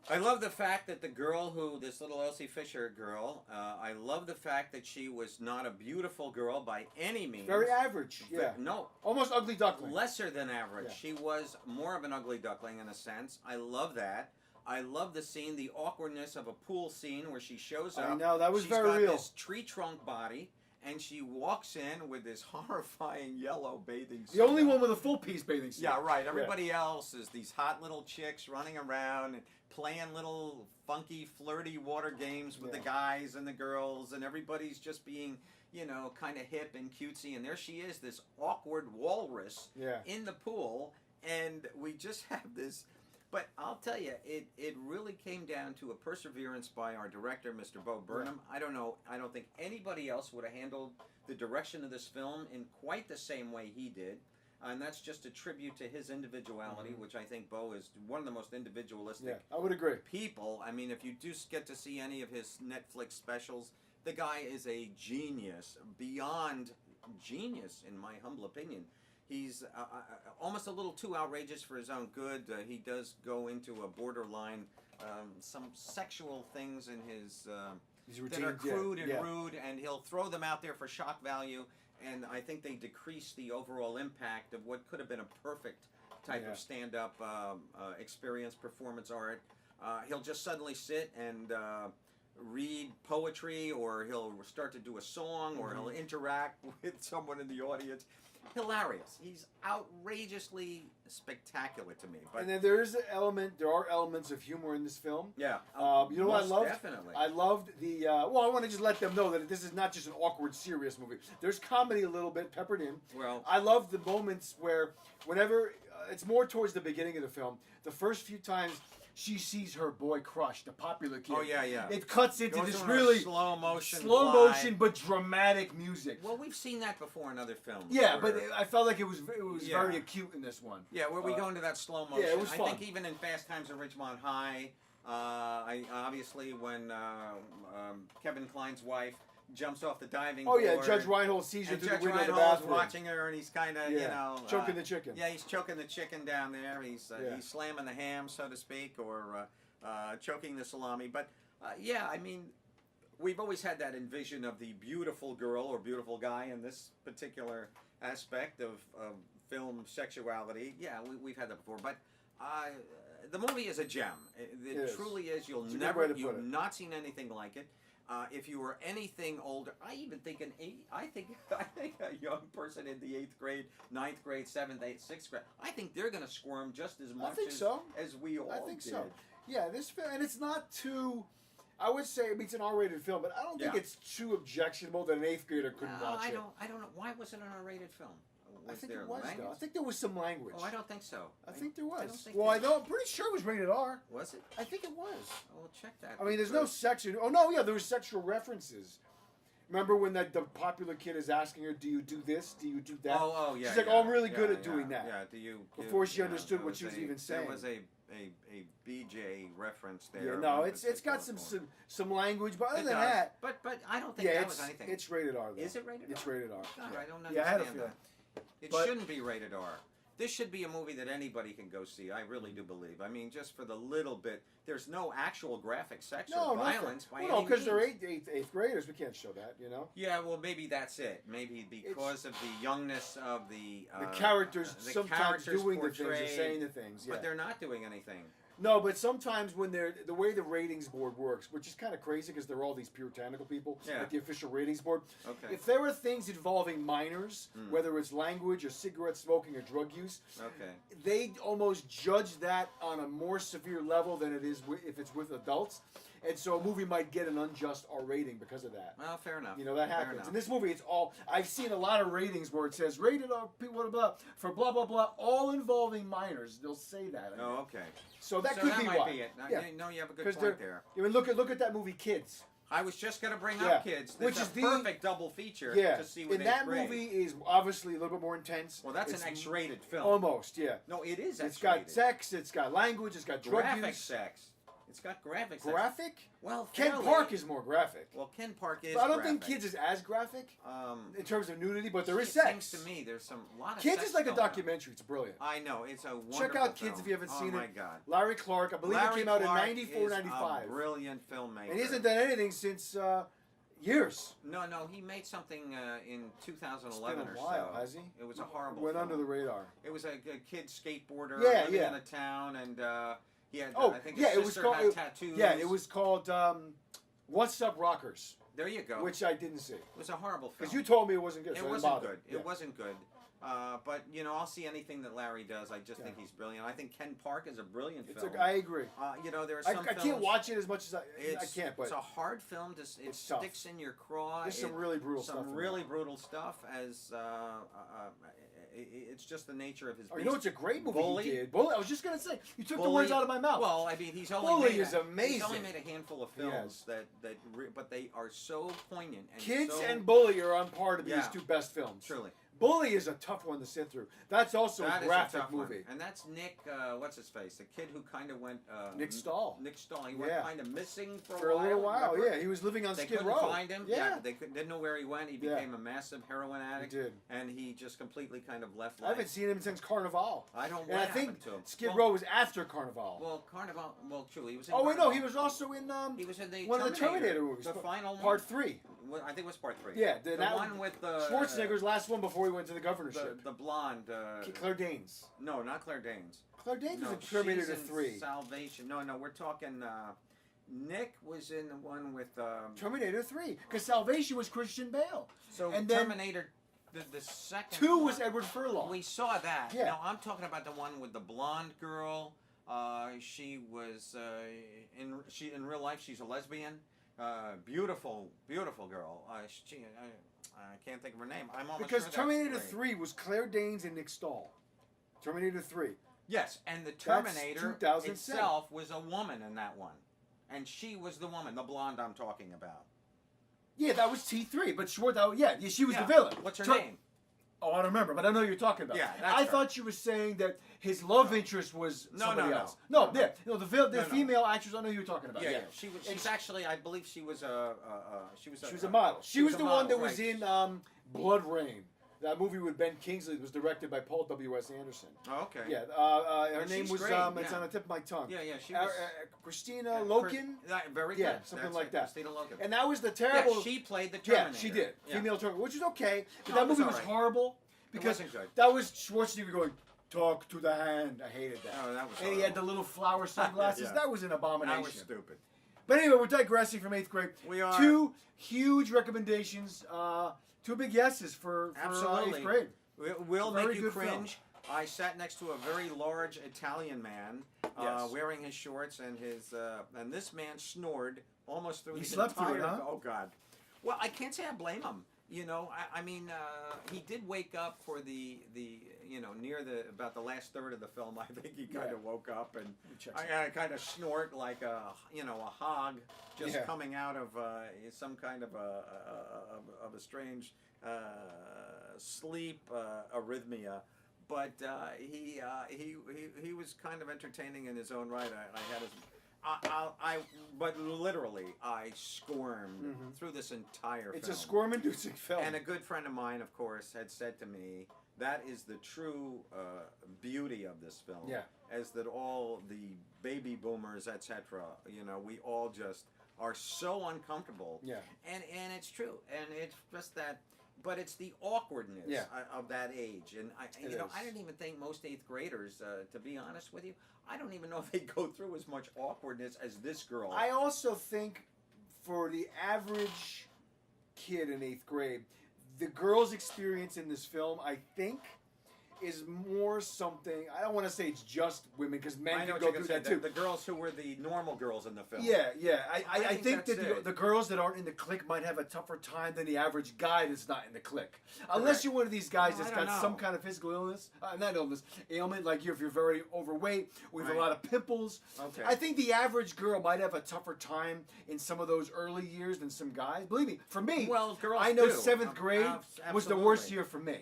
S2: I love the fact that the girl this little Elsie Fisher girl, I love the fact that she was not a beautiful girl by any means.
S1: Very average, yeah.
S2: No.
S1: Almost ugly duckling.
S2: Lesser than average.
S1: Yeah.
S2: She was more of an ugly duckling in a sense. I love that. I love the scene, the awkwardness of a pool scene where she shows up.
S1: I know, that was very real.
S2: She's got this tree trunk body, and she walks in with this horrifying yellow bathing suit.
S1: The only one with a full-piece bathing suit.
S2: Yeah, right. Everybody else is these hot little chicks running around and playing little funky, flirty water games with the guys and the girls, and everybody's just being, you know, kind of hip and cutesy. And there she is, this awkward walrus in the pool, and we just have this... But I'll tell you, it really came down to a perseverance by our director, Mr. Bo Burnham. I don't know. I don't think anybody else would have handled the direction of this film in quite the same way he did. And that's just a tribute to his individuality, which I think Bo is one of the most individualistic
S1: I would agree.
S2: people. I mean, if you do get to see any of his Netflix specials, the guy is a genius, beyond genius, in my humble opinion. He's almost a little too outrageous for his own good. He does go into a borderline, some sexual things in his that are crude and rude, and he'll throw them out there for shock value. And I think they decrease the overall impact of what could have been a perfect type of stand-up experience, performance art. He'll just suddenly sit and read poetry, or he'll start to do a song, or he'll interact with someone in the audience. Hilarious. He's outrageously spectacular to me. But
S1: and then there are elements of humor in this film.
S2: Yeah.
S1: You know what I loved?
S2: Definitely.
S1: I loved the, well, I want to just let them know that this is not just an awkward, serious movie. There's comedy a little bit peppered in.
S2: Well,
S1: I love the moments where whenever, it's more towards the beginning of the film, the first few times she sees her boy crush, the popular kid.
S2: Oh, yeah.
S1: It cuts into
S2: Goes
S1: this
S2: on
S1: really
S2: slow motion
S1: but dramatic music.
S2: Well, we've seen that before in other films.
S1: Yeah, but I felt like it was very acute in this one.
S2: Yeah, where we go into that slow motion.
S1: Yeah, it was fun.
S2: I think even in Fast Times at Ridgemont High, Obviously when Kevin Kline's wife jumps off the diving
S1: Oh
S2: board.
S1: yeah, Judge Reinhold sees her
S2: And
S1: through
S2: Judge
S1: the window of the
S2: Reinhold's
S1: bathroom.
S2: watching her, and he's kind of,
S1: choking the chicken.
S2: Yeah, he's choking the chicken down there. He's slamming the ham, so to speak, or choking the salami. But yeah, I mean, we've always had that envision of the beautiful girl or beautiful guy in this particular aspect of film sexuality. Yeah, we've had that before, but. The movie is a gem. It truly is. You've not seen anything like it. If you were anything older, I think a young person in the 8th grade, 9th grade, 7th, 8th, 6th grade, I think they're going to squirm just as much as we all did.
S1: I think so. Yeah, this film, and it's not too. I would say it's an R-rated film, but I don't think it's too objectionable that an 8th grader couldn't watch it.
S2: I don't know. Why was it an R-rated film?
S1: I think it was, though. I think there was some language.
S2: Oh, I don't think so.
S1: I think there was.
S2: I'm
S1: pretty sure it was rated R.
S2: Was it?
S1: I think it was.
S2: Oh, well, check that.
S1: I mean, there's no section. Oh, no, yeah, there were sexual references. Remember when the popular kid is asking her, do you do this? Do you do that?
S2: Oh, yeah.
S1: She's like, I'm really good at doing that.
S2: Yeah, do you...
S1: Before she understood what she was even saying.
S2: There was a BJ reference there.
S1: Yeah, no, it's got some language, but other than that...
S2: But I don't think that was anything.
S1: It's rated R, though.
S2: Is it rated R?
S1: It's rated R.
S2: God,
S1: yeah.
S2: I don't understand
S1: I had a feeling.
S2: It shouldn't be rated R. This should be a movie that anybody can go see. I really do believe. I mean, just for the little bit. There's no actual graphic sex or violence by any means.
S1: No, because they're eighth graders. We can't show that, you know?
S2: Yeah, well, maybe that's it. Maybe because of the youngness of the
S1: characters sometimes doing the things or saying the things. Yeah.
S2: But they're not doing anything.
S1: No, but sometimes when the way the ratings board works, which is kind of crazy because they're all these puritanical people, like the official ratings board.
S2: Okay.
S1: If there are things involving minors, whether it's language or cigarette smoking or drug use, they almost judge that on a more severe level than it is if it's with adults. And so a movie might get an unjust R rating because of that.
S2: Well, fair enough.
S1: You know, that happens. In this movie, it's all... I've seen a lot of ratings where it says, rated R, blah, blah, for blah, blah, blah, all involving minors. They'll say that.
S2: Oh, okay.
S1: So that could be
S2: might
S1: why.
S2: Be it. No, you have a good point there.
S1: I mean, look at that movie, Kids.
S2: I was just going to bring up Kids. Which is the perfect double feature to see what
S1: and that movie is obviously a little bit more intense.
S2: Well, that's an X-rated film.
S1: Almost, yeah.
S2: No, it is X-rated.
S1: It's got sex, it's got language, it's got drug
S2: graphic
S1: use.
S2: sex. It's got graphic.
S1: Graphic?
S2: Well,
S1: Ken Park is more graphic.
S2: Well, Ken Park is.
S1: But I don't think Kids is as graphic in terms of nudity, but there is sex.
S2: It seems to me there's a lot of
S1: Kids
S2: sex
S1: is like a
S2: going
S1: documentary. It's brilliant.
S2: I know. It's a wonderful
S1: Check out
S2: film.
S1: Kids if you haven't seen it.
S2: Oh my God.
S1: Larry Clark, I believe it came out in 94, 95.
S2: A brilliant filmmaker.
S1: And he hasn't done anything since years.
S2: No, he made something in 2011
S1: it's been
S2: or
S1: a while,
S2: so.
S1: Has he?
S2: It was a horrible
S1: Went
S2: film.
S1: under the radar.
S2: It was a kid skateboarder living in a town, and he had, I think his sister had tattoos.
S1: Yeah, it was called What's Up Rockers.
S2: There you go.
S1: Which I didn't see.
S2: It was a horrible film.
S1: Because you told me it wasn't good.
S2: It
S1: so
S2: wasn't good.
S1: Yeah.
S2: It wasn't good. But, you know, I'll see anything that Larry does. I just think he's brilliant. I think Ken Park is a brilliant film.
S1: I agree.
S2: You know, there are some
S1: I can't watch it as much as I can't, but...
S2: It's a hard film. It sticks in your craw.
S1: There's some really brutal stuff.
S2: Some really brutal stuff as... it's just the nature of his beast.
S1: You know what's a great movie
S2: Bully?
S1: he did? Bully. I was just going to say. You took the words out of my mouth.
S2: Well, I mean, he's only
S1: Bully is amazing.
S2: He's only made a handful of films but they are so poignant. And
S1: Kids
S2: so,
S1: and Bully are on par to be his two best films.
S2: Truly.
S1: Bully is a tough one to sit through. That's also a graphic movie.
S2: And that's Nick, what's his face? The kid who kind of went...
S1: Nick Stahl.
S2: Nick Stahl. He went kind of missing for
S1: a little while.
S2: Remember?
S1: Yeah, he was living on
S2: They
S1: Skid
S2: couldn't
S1: Row.
S2: find him.
S1: Yeah.
S2: They didn't know where he went. He became a massive heroin addict.
S1: He did.
S2: And he just completely kind of left life.
S1: I haven't seen him since Carnival.
S2: I don't know
S1: and
S2: what
S1: I think
S2: happened to him.
S1: Skid Row was after Carnival.
S2: Well, Carnival... Well, truly, he was in
S1: Oh, wait,
S2: Carnival.
S1: no, he was also in...
S2: he was in the
S1: one of the Terminator movies.
S2: The final one.
S1: Part 3.
S2: I think it was part 3.
S1: Yeah.
S2: The one with...
S1: Schwarzenegger's last one before he went to the governorship.
S2: The blonde...
S1: Claire Danes.
S2: No, not Claire Danes.
S1: Claire Danes was in Terminator 3.
S2: Salvation. No, we're talking... Nick was in the one with...
S1: Terminator 3. Because Salvation was Christian Bale.
S2: So
S1: and
S2: Terminator... The second
S1: 2 was Edward Furlong.
S2: We saw that.
S1: Yeah.
S2: Now, I'm talking about the one with the blonde girl. She was... in real life, she's a lesbian. Beautiful girl. I can't think of her name. I'm almost
S1: because
S2: sure
S1: Terminator 3 was Claire Danes and Nick Stahl. Terminator 3.
S2: Yes, and the Terminator itself was a woman in that one. And she was the woman, the blonde I'm talking about.
S1: Yeah, that was T3, but she was the villain.
S2: What's her name?
S1: Oh, I don't remember, but I know what you're talking about.
S2: Yeah, that's
S1: I
S2: her.
S1: thought you were saying that his love interest was
S2: No,
S1: somebody
S2: no,
S1: else.
S2: no.
S1: No, the female actress. I know who you're talking about.
S2: Yeah. She's actually, I believe she was a
S1: model. She was
S2: a
S1: the
S2: model,
S1: one that was
S2: right.
S1: in Blood Rain. That movie with Ben Kingsley was directed by Paul W.S. Anderson.
S2: Oh, okay.
S1: Yeah, her
S2: And
S1: name
S2: she's
S1: was
S2: great,
S1: it's
S2: yeah.
S1: on the tip of my tongue.
S2: Yeah, she was.
S1: Christina Loken.
S2: Very good.
S1: Yeah, something
S2: That's
S1: like
S2: it,
S1: that.
S2: Christina Loken.
S1: And that was the terrible.
S2: Yeah, she played the Terminator.
S1: Yeah, she did.
S2: Yeah.
S1: Female Terminator, which is okay. But
S2: No,
S1: that
S2: it was
S1: movie was
S2: alright.
S1: horrible because
S2: wasn't good.
S1: that was Schwarzenegger going, "Talk to the hand." I hated that.
S2: Oh, that was
S1: and he had the little flower sunglasses.
S2: Yeah.
S1: That was an abomination.
S2: That was stupid.
S1: But anyway, we're digressing from 8th grade.
S2: We are.
S1: 2 huge recommendations. 2 big yeses for
S2: Absolutely.
S1: 8th grade.
S2: We'll
S1: Very
S2: make you
S1: good
S2: cringe. I sat next to a very large Italian man,
S1: Yes.
S2: wearing his shorts and his and this man snored almost through
S1: He
S2: the
S1: slept through
S2: entire.
S1: it, huh?
S2: Oh God. Well, I can't say I blame him. You know, I mean, he did wake up for the near about the last third of the film. I think he kind of woke up and I kind of snort like a hog just coming out of some kind of a strange sleep arrhythmia. But he was kind of entertaining in his own right. I had his. But literally, I squirmed through this entire film.
S1: It's a squirm-inducing film.
S2: And a good friend of mine, of course, had said to me, that is the true beauty of this film.
S1: Yeah.
S2: As that all the baby boomers, etc., we all just are so uncomfortable.
S1: Yeah.
S2: And it's true. And it's just that. But it's the awkwardness of that age, and I didn't even think most 8th graders, to be honest with you, I don't even know if they go through as much awkwardness as this girl.
S1: I also think for the average kid in 8th grade, the girl's experience in this film, I think, is more something. I don't want to say it's just women because men can go through that too.
S2: The girls who were the normal girls in the film.
S1: Yeah. I think
S2: that's
S1: that the girls that aren't in the clique might have a tougher time than the average guy that's not in the clique. Unless you're one of these guys that's got some kind of physical illness, not illness, ailment, like if you're very overweight, with a lot of pimples.
S2: Okay.
S1: I think the average girl might have a tougher time in some of those early years than some guys. Believe me, for me,
S2: Well, girls
S1: I know
S2: do.
S1: 7th grade was the worst year for me.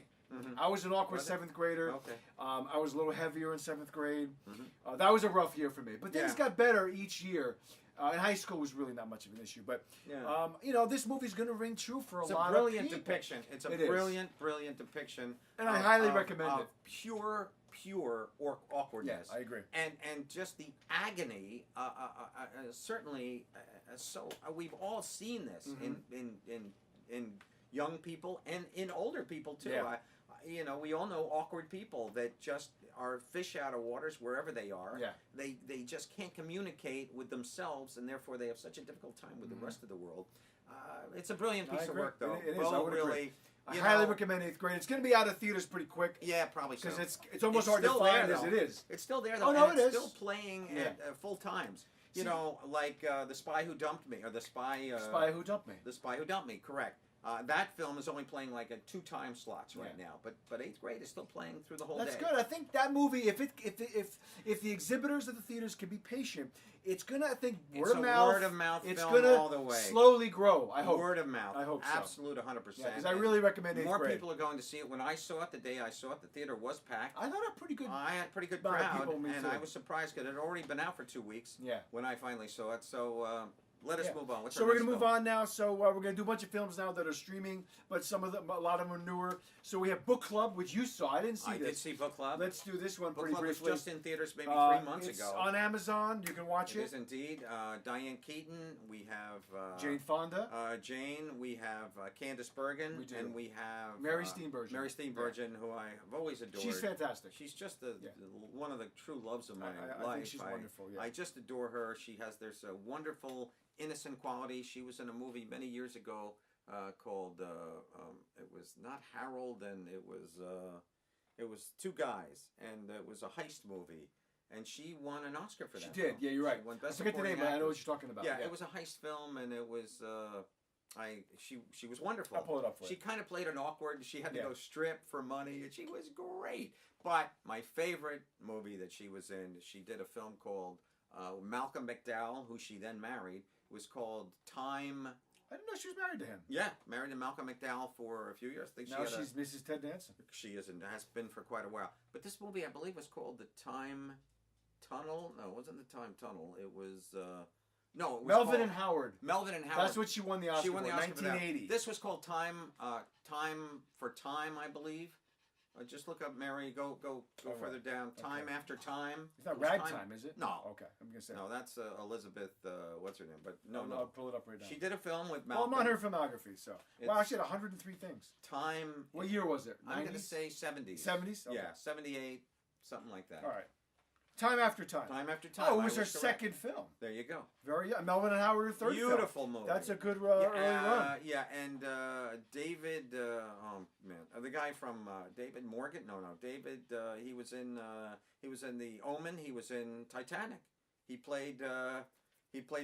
S1: I was an awkward
S2: Was it?
S1: 7th grader.
S2: Okay.
S1: I was a little heavier in 7th grade. That was a rough year for me. But things
S2: Yeah.
S1: got better each year. In high school was really not much of an issue. But, this movie's going to ring true for a lot of people.
S2: It's a brilliant depiction. It's a brilliant depiction.
S1: And I highly recommend it.
S2: Pure awkwardness.
S1: Yeah, I agree.
S2: And just the agony, certainly, we've all seen this in young people and in older people too.
S1: Yeah.
S2: We all know awkward people that just are fish out of waters wherever they are.
S1: Yeah.
S2: They just can't communicate with themselves, and therefore they have such a difficult time with the rest of the world. It's a brilliant piece of work, though.
S1: It is.
S2: Well,
S1: I would
S2: really.
S1: agree. I highly recommend 8th grade. It's going to be out of theaters pretty quick.
S2: Yeah, probably so.
S1: Because it's almost hard to find as it is.
S2: It's still there, though.
S1: Oh, no,
S2: and
S1: it
S2: it's
S1: is.
S2: still playing at full times. Like The Spy Who Dumped Me, or The Spy...
S1: Spy Who Dumped Me.
S2: The Spy Who Dumped Me, correct. That film is only playing like at 2-time slots right now, but 8th grade is still playing through the whole day.
S1: That's good. I think that movie, if the exhibitors of the theaters can be patient, it's gonna. I think
S2: It's a word of mouth
S1: It's
S2: film
S1: gonna
S2: all the way.
S1: slowly grow. I hope.
S2: Word of mouth.
S1: I hope so.
S2: Absolute 100%.
S1: Because I really recommend 8th
S2: More
S1: grade.
S2: people are going to see it. When I saw it, the day I saw it, the theater was packed.
S1: I thought a pretty good.
S2: I had a pretty good
S1: amount of
S2: crowd,
S1: people, me
S2: and
S1: too.
S2: I was surprised because it had already been out for 2 weeks.
S1: Yeah.
S2: When I finally saw it, so. Let us move on. What's
S1: So
S2: our
S1: we're
S2: next
S1: gonna move
S2: film?
S1: on now. So we're gonna do a bunch of films now that are streaming, but a lot of them are newer. So we have Book Club, which you saw. I didn't see
S2: I
S1: this.
S2: did see Book Club.
S1: Let's do this one
S2: Book
S1: pretty
S2: Club was
S1: briefly.
S2: just in theaters maybe 3 months
S1: it's
S2: ago.
S1: on Amazon. You can watch
S2: It
S1: it.
S2: is indeed. Diane Keaton. We have
S1: Jane Fonda.
S2: Jane. We have Candice Bergen.
S1: We do.
S2: And we have
S1: Mary Steenburgen.
S2: Mary Steenburgen, who I have always adored.
S1: She's fantastic.
S2: She's just one of the true loves of my
S1: I
S2: life.
S1: think she's wonderful. Yeah.
S2: I just adore her. There's a wonderful innocent quality. She was in a movie many years ago called it was not Harold, and it was two guys, and it was a heist movie, and she won an Oscar for that.
S1: She did.
S2: film.
S1: Yeah, you're right.
S2: She won
S1: I
S2: Best
S1: forget the
S2: Supporting
S1: name, but I know what
S2: Actress.
S1: you're talking about.
S2: Yeah, it was a heist film, and it was she was wonderful.
S1: I'll pull it up for you.
S2: She kind of played an awkward. She had to
S1: Yeah.
S2: go strip for money, and she was great. But my favorite movie that she was in, she did a film called Malcolm McDowell, who she then married. It was called Time.
S1: I didn't know she was married to him.
S2: Yeah, married to Malcolm McDowell for a few years. I think
S1: Now she's Mrs. Ted Danson.
S2: She is and has been for quite a while. But this movie, I believe, was called The Time Tunnel. No, it wasn't The Time Tunnel. It was no, it was
S1: Melvin and Howard.
S2: Melvin and Howard.
S1: That's what she won the Oscar
S2: She won the
S1: for.
S2: Oscar for that.
S1: 1980.
S2: This was called Time for Time, I believe. Just look up Mary. Go further down. Time After Time.
S1: It's not Ragtime, is it?
S2: No.
S1: Okay, I'm gonna say.
S2: No, that's Elizabeth. What's her name? But no.
S1: I'll pull it up right now.
S2: She did a film with
S1: Well,
S2: Malcolm.
S1: I'm on her filmography, so. Wow, she had 103 things.
S2: Time.
S1: What year was it? 90s?
S2: I'm going to say 70s.
S1: 70s? Okay.
S2: Yeah, 78, something like that.
S1: All right. Time After Time.
S2: Time After Time.
S1: Oh, it was her
S2: correct.
S1: second film.
S2: There you go.
S1: Very young. Melvin and Howard, her third film.
S2: Beautiful movie.
S1: That's a good early run.
S2: Yeah, and David, oh man, the guy from David Morgan. No, David. He was in The Omen. He was in Titanic. He played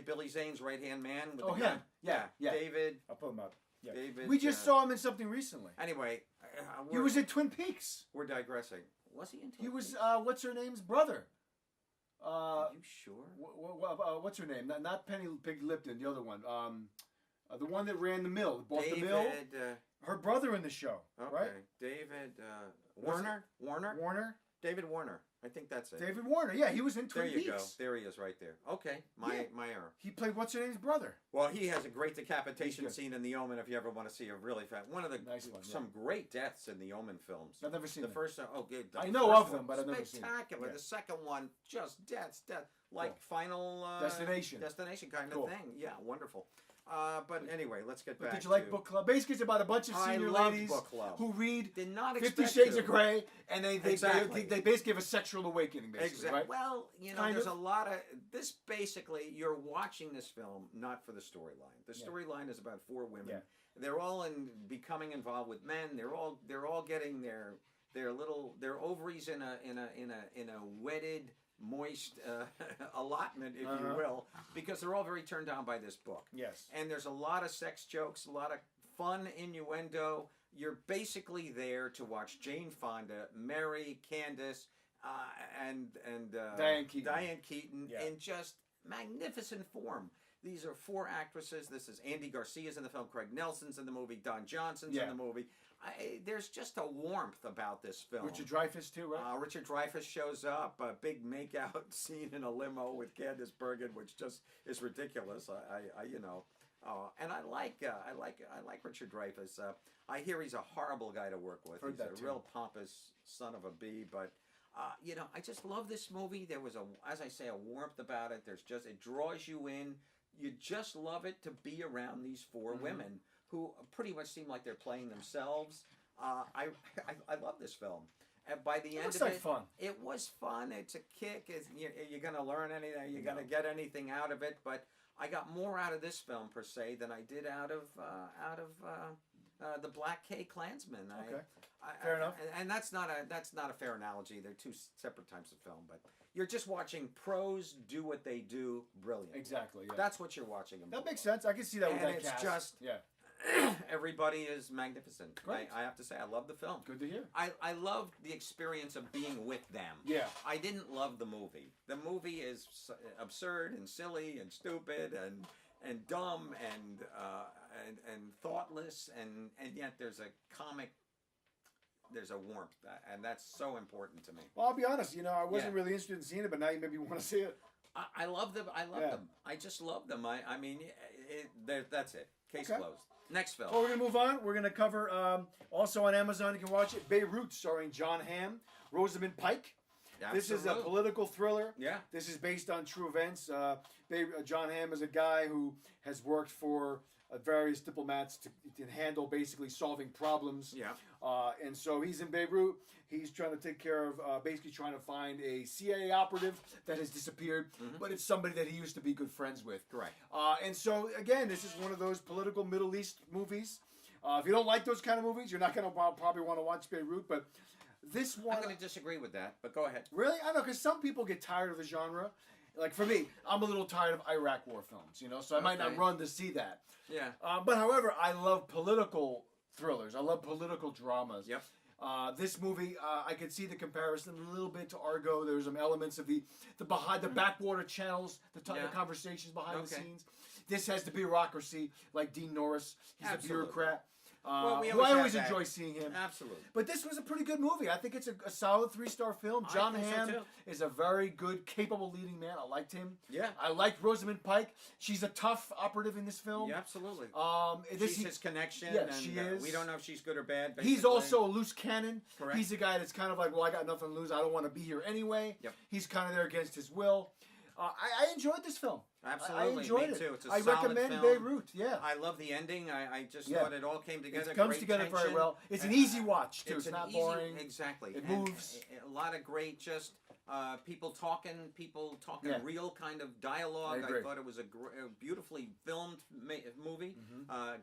S2: Billy Zane's right hand man. With
S1: Oh,
S2: the gun.
S1: yeah.
S2: David.
S1: I'll pull him up. Yeah.
S2: David.
S1: We just saw him in something recently.
S2: Anyway,
S1: He was in Twin Peaks.
S2: We're digressing. Was he in Twin
S1: He was,
S2: Peaks?
S1: what's her name's brother?
S2: Are you sure?
S1: What's her name? Not Penny Pig Lipton, the other one. The one that ran the mill, bought the mill. Her brother in the show,
S2: Okay.
S1: right?
S2: David Warner.
S1: Warner.
S2: David Warner. I think that's it.
S1: David Warner. Yeah, he was in Twin
S2: There you
S1: Peaks.
S2: go. There he is, right there. Okay, my error.
S1: He played what's her name's brother.
S2: Well, he has a great decapitation
S1: He's good.
S2: scene in The Omen. If you ever want to see a really one of the
S1: Nice one,
S2: some great deaths in the Omen films.
S1: I've never seen
S2: the
S1: them.
S2: first. Oh, good.
S1: I know of them, but I've never seen them.
S2: Spectacular.
S1: Yeah.
S2: The second one, just death, like
S1: Cool.
S2: Final
S1: Destination
S2: kind
S1: Cool.
S2: of thing. Yeah, wonderful. But anyway, let's get
S1: But
S2: back.
S1: did you like
S2: to,
S1: book club? Basically, it's about a bunch of
S2: I
S1: senior
S2: loved
S1: ladies
S2: book club.
S1: who read
S2: Did not
S1: 50
S2: expect
S1: Shades
S2: to.
S1: of Grey, and they
S2: Exactly.
S1: basically give a sexual awakening, basically,
S2: Exactly.
S1: right?
S2: Well, you know,
S1: Kind
S2: there's
S1: of.
S2: a lot of this. Basically, you're watching this film not for the storyline. The storyline is about four women.
S1: Yeah.
S2: They're all becoming involved with men. They're all getting their ovaries in a wetted, moist allotment, if you will, because they're all very turned on by this book.
S1: Yes.
S2: And there's a lot of sex jokes, a lot of fun innuendo. You're basically there to watch Jane Fonda, Mary, Candace, and
S1: Diane
S2: Keaton
S1: Yeah.
S2: in just magnificent form. These are four actresses. This is Andy Garcia's in the film. Craig Nelson's in the movie. Don Johnson's in the movie. There's just a warmth about this film.
S1: Richard Dreyfuss too, right?
S2: Richard Dreyfuss shows up. A big makeout scene in a limo with Candice Bergen, which just is ridiculous. And I like Richard Dreyfuss. I hear he's a horrible guy to work with.
S1: Heard
S2: He's
S1: that
S2: a
S1: too.
S2: real pompous son of a bee, but. I just love this movie. There was as I say, a warmth about it. It draws you in. You just love it to be around these four women who pretty much seem like they're playing themselves. I love this film. And by the end
S1: looks
S2: of
S1: like
S2: it,
S1: fun.
S2: it was fun. It's a kick. You're going to learn anything. You're going to get anything out of it. But I got more out of this film per se than I did out of the BLACKKKCLANSMAN.
S1: Okay. Fair enough.
S2: And that's not a fair analogy. They're two separate types of film, but you're just watching pros do what they do brilliant.
S1: Exactly. Yeah.
S2: That's what you're watching.
S1: That makes sense. I can see that with
S2: And
S1: that
S2: it's
S1: cast.
S2: just-
S1: yeah.
S2: Everybody is magnificent.
S1: Great.
S2: I have to say, I love the film.
S1: Good to hear.
S2: I loved the experience of being with them.
S1: Yeah.
S2: I didn't love the movie. The movie is absurd and silly and stupid and dumb and thoughtless and yet there's a warmth and that's so important to me.
S1: Well, I'll be honest. I wasn't really interested in seeing it, but now you maybe want to see it.
S2: I love them. I love them. I just love them. I mean, that's it. Case closed. Next film.
S1: Well, we're going to move on. We're going to cover, also on Amazon, you can watch it, Beirut, starring John Hamm, Rosamund Pike. This is a political thriller.
S2: Yeah.
S1: This is based on true events. John Hamm is a guy who has worked for various diplomats to handle basically solving problems.
S2: Yeah.
S1: And so he's in Beirut. He's trying to take care of, basically trying to find a CIA operative that has disappeared, but it's somebody that he used to be good friends with.
S2: Correct.
S1: And so, again, this is one of those political Middle East movies. If you don't like those kind of movies, you're not going to probably want to watch Beirut, but this one...
S2: I'm going to disagree with that, but go ahead.
S1: Really? I don't know, because some people get tired of the genre. Like, for me, I'm a little tired of Iraq war films, so I might not run to see that.
S2: Yeah.
S1: But, however, I love political thrillers. I love political dramas.
S2: Yep.
S1: This movie, I could see the comparison a little bit to Argo. There's some elements of the backwater channels, the conversations behind the scenes. This has the bureaucracy, like Dean Norris. He's
S2: Absolutely.
S1: a bureaucrat.
S2: Well, we
S1: who I
S2: always
S1: always
S2: have that.
S1: enjoy seeing him.
S2: Absolutely.
S1: But this was a pretty good movie. I think it's a solid 3-star film.
S2: I
S1: John
S2: think so,
S1: Hamm
S2: too.
S1: is a very good, capable leading man. I liked him.
S2: Yeah.
S1: I liked Rosamund Pike. She's a tough operative in this film.
S2: Yeah, absolutely.
S1: This
S2: She's his connection.
S1: Yeah,
S2: and,
S1: she is.
S2: We don't know if she's good or bad.
S1: He's
S2: basically.
S1: also a loose cannon.
S2: Correct.
S1: He's a guy that's kind of like, well, I got nothing to lose. I don't want to be here anyway.
S2: Yep.
S1: He's kind of there against his will. I enjoyed this film.
S2: Absolutely.
S1: I enjoyed
S2: Me
S1: it.
S2: too. It's a
S1: I
S2: solid
S1: recommend
S2: film.
S1: Beirut. Yeah.
S2: I love the ending. I just
S1: Yeah.
S2: thought it all came together.
S1: It comes
S2: Great
S1: together very
S2: tension.
S1: well. It's an easy watch too. It's
S2: an
S1: not
S2: easy-
S1: boring.
S2: Exactly.
S1: It
S2: And
S1: moves.
S2: A lot of great just people talking
S1: Yeah.
S2: real kind of dialogue.
S1: I agree.
S2: thought it was a beautifully filmed movie.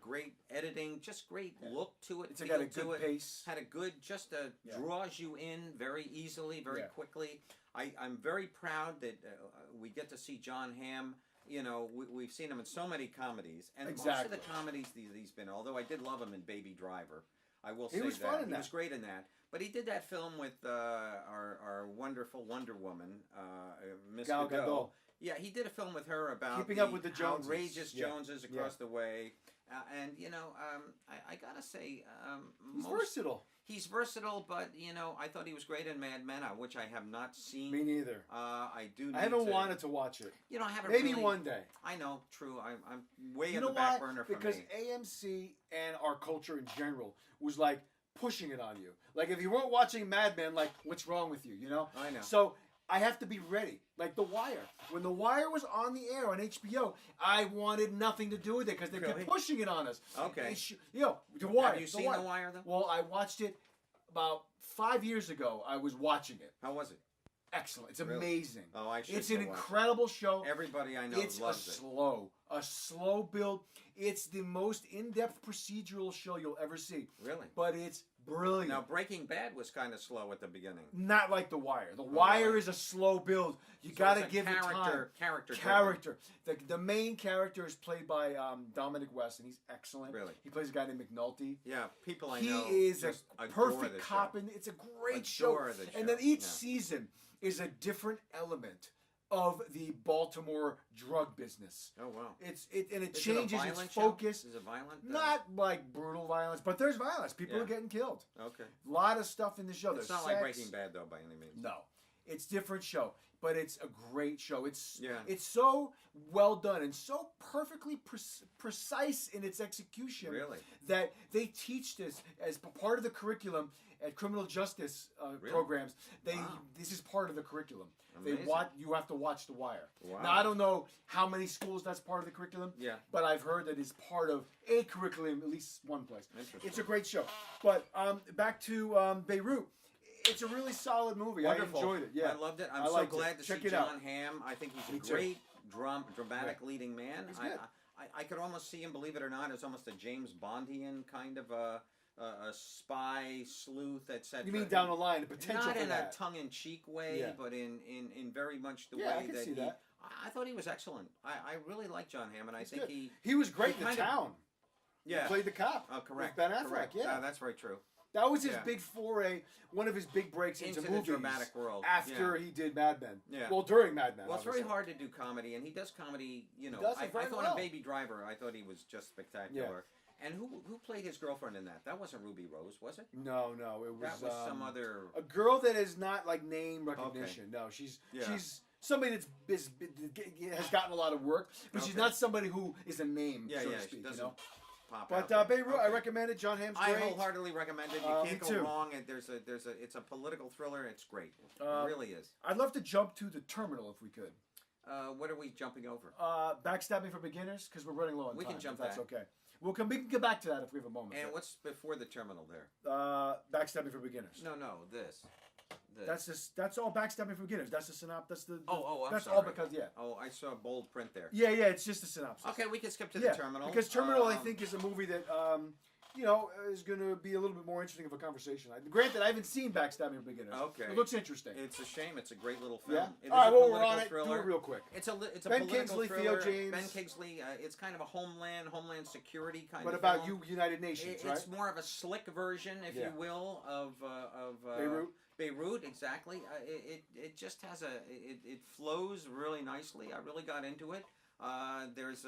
S2: Great editing, just great look to it.
S1: It's
S2: feel
S1: got a
S2: to
S1: good
S2: it.
S1: pace.
S2: Had a good, just draws you in very easily, very
S1: Yeah.
S2: quickly. I'm very proud that we get to see John Hamm. You know, we've seen him in so many comedies, and most of
S1: Exactly.
S2: the comedies he's been. Although I did love him in Baby Driver, I will say
S1: He was
S2: that
S1: fun in
S2: he
S1: that.
S2: was great in that. But he did that film with our wonderful Wonder Woman, Miss
S1: Gal Gadot.
S2: Yeah, he did a film with her about
S1: Keeping Up with the Joneses.
S2: outrageous
S1: Yeah.
S2: Joneses across the way, and you know, I gotta say,
S1: He's versatile.
S2: He's versatile, but you know, I thought he was great in Mad Men, which I have not seen.
S1: Me neither.
S2: I do. Need
S1: I haven't
S2: to,
S1: wanted to watch it.
S2: You know, I haven't.
S1: Maybe
S2: really,
S1: one day.
S2: I know, true. I'm way
S1: You
S2: in
S1: know
S2: the back
S1: why?
S2: burner for
S1: Because
S2: me.
S1: AMC and our culture in general was like pushing it on you. Like if you weren't watching Mad Men, like what's wrong with you? You know.
S2: I know.
S1: So I have to be ready. Like The Wire. When The Wire was on the air on HBO, I wanted nothing to do with it because they
S2: Really?
S1: kept pushing it on us.
S2: Okay.
S1: You know, The Wire.
S2: Have you seen The Wire, though?
S1: Well, I watched it about 5 years ago. I was watching it.
S2: How was it?
S1: Excellent. It's
S2: Really?
S1: amazing.
S2: Oh, I should.
S1: It's an
S2: go watch it.
S1: incredible show.
S2: Everybody I know
S1: It's
S2: loves
S1: a slow build. It's the most in-depth procedural show you'll ever see.
S2: it. Really?
S1: But it's brilliant.
S2: Now, Breaking Bad was kind of slow at the beginning.
S1: Not like The Wire. The Wire
S2: right.
S1: is a slow build. You
S2: So
S1: got to
S2: it's a
S1: give it time.
S2: Character.
S1: The main character is played by Dominic West, and he's excellent.
S2: Really?
S1: He plays a guy named McNulty.
S2: Yeah, people I
S1: He
S2: know.
S1: is a
S2: just adore
S1: perfect
S2: the
S1: cop,
S2: show.
S1: and it's a great
S2: Adore
S1: show.
S2: the
S1: And then
S2: show,
S1: each
S2: yeah.
S1: season is a different element of the Baltimore drug business.
S2: Oh wow.
S1: And it
S2: Is it a
S1: changes its
S2: violent show?
S1: focus.
S2: Is it violent?
S1: Not like brutal violence, but there's violence. People
S2: Yeah.
S1: are getting killed.
S2: Okay.
S1: A lot of stuff in the show.
S2: It's
S1: There's
S2: not like
S1: sex.
S2: Breaking Bad though, by any means.
S1: No, it's different show, but it's a great show. It's
S2: Yeah.
S1: it's so well done and so perfectly precise in its execution.
S2: Really?
S1: That they teach this as part of the curriculum at criminal justice programs.
S2: Wow.
S1: This is part of the curriculum.
S2: Amazing.
S1: You have to watch The Wire.
S2: Wow.
S1: Now I don't know how many schools that's part of the curriculum.
S2: Yeah.
S1: But I've heard that it's part of a curriculum, at least one place.
S2: Interesting.
S1: It's a great show. But back to Beirut. It's a really solid movie.
S2: Wonderful.
S1: I enjoyed it. Yeah,
S2: I loved it.
S1: I
S2: I'm so
S1: liked
S2: glad
S1: it.
S2: to
S1: Check
S2: see
S1: it out.
S2: John Hamm. I think he's
S1: Me
S2: a
S1: too.
S2: great dramatic leading man.
S1: He's good.
S2: I could almost see him, believe it or not, as almost a James Bondian kind of a spy, sleuth, etc.
S1: You mean down the line, the potential
S2: Not
S1: for
S2: in
S1: that.
S2: a tongue-in-cheek way,
S1: Yeah.
S2: but in very much the
S1: Yeah, I
S2: way
S1: can
S2: that
S1: see
S2: he.
S1: that.
S2: I thought he was excellent. I really like John Hamm, and I think
S1: Good.
S2: he
S1: was great in The
S2: kind of-
S1: Town.
S2: yeah
S1: He played the cop.
S2: Oh, correct.
S1: With Ben Affleck.
S2: Correct.
S1: Yeah,
S2: That's very true.
S1: that was his
S2: Yeah.
S1: big foray. One of his big breaks into
S2: Into the
S1: movies.
S2: dramatic world.
S1: After he did Mad Men.
S2: Yeah.
S1: Well, during Mad Men.
S2: Well, it's very
S1: obviously.
S2: hard to do comedy, and he does comedy. You know,
S1: does it
S2: I
S1: very
S2: thought
S1: well.
S2: in Baby Driver, I thought he was just spectacular. And who played his girlfriend in that? That wasn't Ruby Rose, was it?
S1: No, it was.
S2: That was some other.
S1: A girl that is not like name recognition. No, she's somebody has gotten a lot of work, but she's
S2: Okay.
S1: not somebody who is a name,
S2: Yeah,
S1: so
S2: yeah,
S1: to
S2: she
S1: speak.
S2: doesn't
S1: You know.
S2: pop
S1: But
S2: out.
S1: Beirut, I
S2: Okay.
S1: recommend it. John Hamm's
S2: I
S1: great.
S2: wholeheartedly recommend it. You
S1: Me
S2: can't go
S1: too.
S2: wrong. And it's a political thriller. It's great. It really is.
S1: I'd love to jump to The Terminal if we could.
S2: What are we jumping over?
S1: Backstabbing for beginners because we're running low on
S2: We
S1: time.
S2: can jump
S1: if that's
S2: back.
S1: okay. We can get back to that if we have a moment.
S2: And what's before the terminal there?
S1: Backstabbing for beginners.
S2: No, this.
S1: That's all backstabbing for beginners. That's the synopsis. That's the.
S2: I'm
S1: that's
S2: sorry.
S1: all because yeah.
S2: Oh, I saw bold print there.
S1: Yeah, it's just a synopsis.
S2: Okay, we can skip to
S1: Yeah,
S2: the terminal.
S1: because Terminal, I think, is a movie that is going to be a little bit more interesting of a conversation. Granted, I haven't seen Backstabbing for Beginners.
S2: Okay.
S1: It looks interesting.
S2: It's a shame. It's a great little film.
S1: Yeah.
S2: It is
S1: All right,
S2: a
S1: well, we're
S2: political
S1: on it.
S2: thriller.
S1: Do it real quick.
S2: It's a
S1: Ben
S2: political
S1: Kingsley,
S2: thriller.
S1: Theo James.
S2: Ben Kingsley. It's kind of a homeland security kind
S1: What
S2: of
S1: about
S2: film.
S1: United Nations, right?
S2: It's more of a slick version, if
S1: Yeah.
S2: you will, of
S1: Beirut.
S2: Beirut, exactly. It just has it flows really nicely. I really got into it. There's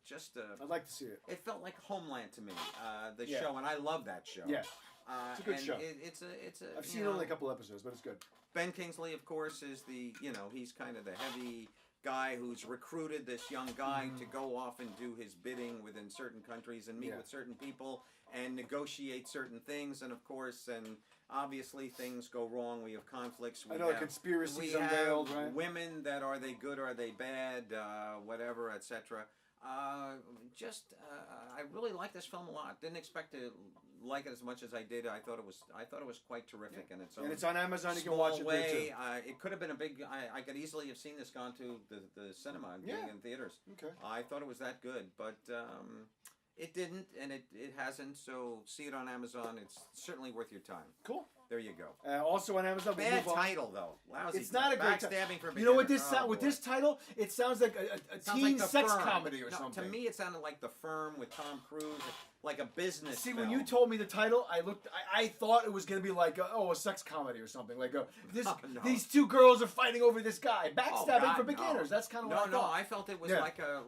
S2: just a.
S1: I'd like to see it.
S2: It felt like Homeland to me, the
S1: Yeah.
S2: show, and I love that show.
S1: Yeah. It's a good
S2: and
S1: show.
S2: It's a.
S1: I've
S2: you
S1: seen
S2: know,
S1: only a couple episodes, but it's good.
S2: Ben Kingsley, of course, is he's kind of the heavy guy who's recruited this young guy to go off and do his bidding within certain countries and meet with certain people and negotiate certain things, and of course, and obviously things go wrong. We have conflicts.
S1: I know conspiracies unveiled, right?
S2: Women that are they good or are they bad, whatever, etc. I really like this film a lot. Didn't expect to like it as much as I did. I thought it was quite terrific in its own.
S1: And it's on Amazon. You can watch it there too.
S2: It could have been a big. I could easily have seen this gone to the cinema and being in theaters.
S1: Okay.
S2: I thought it was that good, but it didn't, and it hasn't. So see it on Amazon. It's certainly worth your time.
S1: Cool.
S2: There you go.
S1: Also on Amazon.
S2: Bad title though. Lousy.
S1: It's not a great
S2: backstabbing for.
S1: You know what this with this title? It sounds like a teen
S2: like
S1: sex
S2: Firm.
S1: comedy or
S2: No,
S1: something.
S2: To me, it sounded like The Firm with Tom Cruise, like a business.
S1: See,
S2: film.
S1: when you told me the title, I thought it was going to be like a sex comedy or something. Like
S2: No.
S1: these two girls are fighting over this guy, backstabbing
S2: God,
S1: for beginners.
S2: No.
S1: That's kind of what I thought.
S2: No, I felt it was like the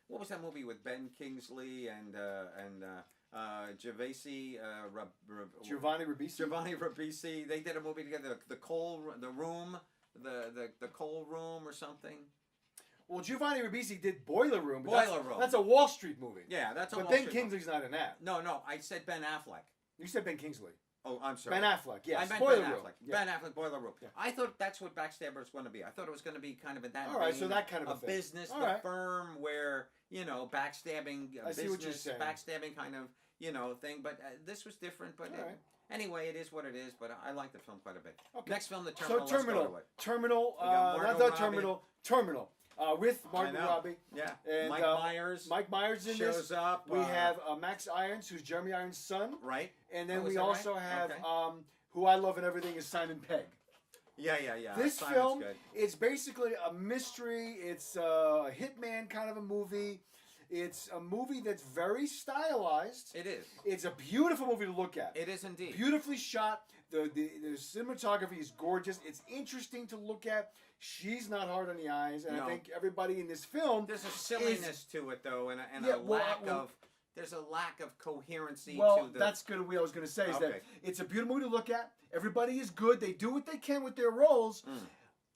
S2: what was that movie with Ben Kingsley and Gervasi,
S1: Giovanni Ribisi.
S2: Giovanni Ribisi. They did a movie together. The Coal Room or something.
S1: Well, Giovanni Ribisi did Boiler Room. But
S2: Boiler Room.
S1: That's a Wall Street movie.
S2: Yeah, that's a
S1: But
S2: Wall
S1: Ben
S2: Street
S1: Kingsley's not in that.
S2: No, I said Ben Affleck.
S1: You said Ben Kingsley.
S2: Oh, I'm sorry.
S1: Ben Affleck, yes.
S2: I meant
S1: Boiler
S2: Ben
S1: Room.
S2: Affleck.
S1: Yeah.
S2: Ben Affleck, Boiler Room. Yeah. I thought that's what Backstabber was going to be. I thought it was going to be kind of in that
S1: All right,
S2: vein,
S1: so that kind of a thing.
S2: business,
S1: All
S2: the
S1: right.
S2: firm where, backstabbing,
S1: I see what you're
S2: business,
S1: saying.
S2: backstabbing kind of, thing. But this was different. But
S1: All right.
S2: Anyway, it is what it is. But I like the film quite a bit.
S1: Okay.
S2: Next film, The Terminal.
S1: So
S2: Let's go to it.
S1: Terminal,
S2: got
S1: not
S2: Margot
S1: the
S2: Robbie.
S1: Terminal, with Margot
S2: I know.
S1: Robbie.
S2: Yeah.
S1: And,
S2: Mike Myers.
S1: Mike Myers in
S2: shows
S1: this.
S2: up.
S1: We have Max Irons, who's Jeremy Irons' son.
S2: Right.
S1: And then
S2: Oh, is
S1: we
S2: that
S1: also
S2: right?
S1: have,
S2: Okay.
S1: who I love and everything is Simon Pegg.
S2: Yeah.
S1: This
S2: Simon's
S1: film,
S2: good.
S1: it's basically a mystery. It's a hitman kind of a movie. It's a movie that's very stylized.
S2: It is.
S1: It's a beautiful movie to look at.
S2: It is indeed.
S1: Beautifully shot. The cinematography is gorgeous. It's interesting to look at. She's not hard on the eyes, and
S2: No.
S1: I think everybody in this film.
S2: There's a silliness to it, though, and
S1: Yeah,
S2: a
S1: well,
S2: lack of. There's a lack of coherency
S1: Well,
S2: to the.
S1: that's good. What I was going to say is
S2: Okay.
S1: that it's a beautiful movie to look at. Everybody is good. They do what they can with their roles.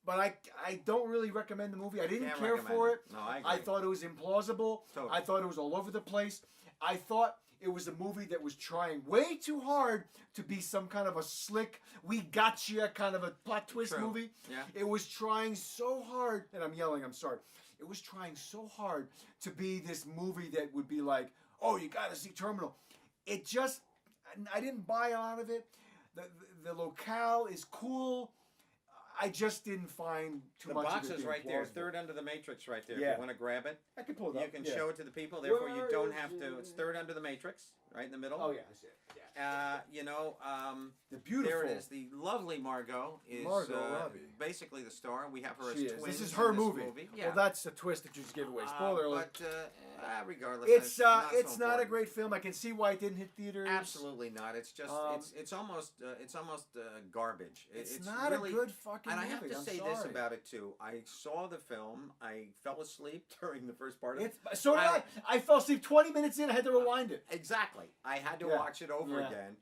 S1: But I don't really recommend the movie. I didn't
S2: Can't
S1: care
S2: recommend
S1: for
S2: it.
S1: it.
S2: No, I agree.
S1: thought it was implausible.
S2: Totally.
S1: I thought it was all over the place. I thought it was a movie that was trying way too hard to be some kind of a slick, we gotcha kind of a plot twist
S2: True.
S1: movie.
S2: Yeah.
S1: It was trying so hard, and I'm yelling, I'm sorry. It was trying so hard to be this movie that would be like, oh, you got to see Terminal. It just, I didn't buy a lot of it. The locale is cool. I just didn't find too
S2: The
S1: much
S2: box
S1: of it
S2: is
S1: being
S2: right there,
S1: plausible.
S2: third under the matrix right there. If
S1: Yeah.
S2: you want to grab it,
S1: I can pull it
S2: you
S1: up.
S2: can
S1: yeah.
S2: show it to the people. Therefore, you
S1: Where
S2: don't
S1: is
S2: have to. It's
S1: it?
S2: third under the matrix, right in the middle.
S1: Oh, yeah, I see it. Yeah.
S2: The
S1: beautiful-
S2: There it is. The lovely Margot is
S1: Margot Robbie.
S2: basically the star. We have her
S1: She
S2: as
S1: is.
S2: twins.
S1: This is
S2: in
S1: her
S2: this
S1: movie.
S2: Yeah.
S1: Well, that's a twist that you just gave away. Spoiler alert.
S2: But regardless,
S1: It's
S2: that's
S1: not a great film. I can see why it didn't hit theaters.
S2: Absolutely not. It's just it's almost garbage.
S1: It's not
S2: really,
S1: a good fucking
S2: And
S1: movie.
S2: I have to
S1: I'm
S2: say
S1: sorry.
S2: this about it too. I saw the film. I fell asleep during the first part of it.
S1: So did I. I fell asleep 20 minutes in. I had to rewind it.
S2: Exactly. I had to
S1: Yeah.
S2: watch it over
S1: Yeah.
S2: again.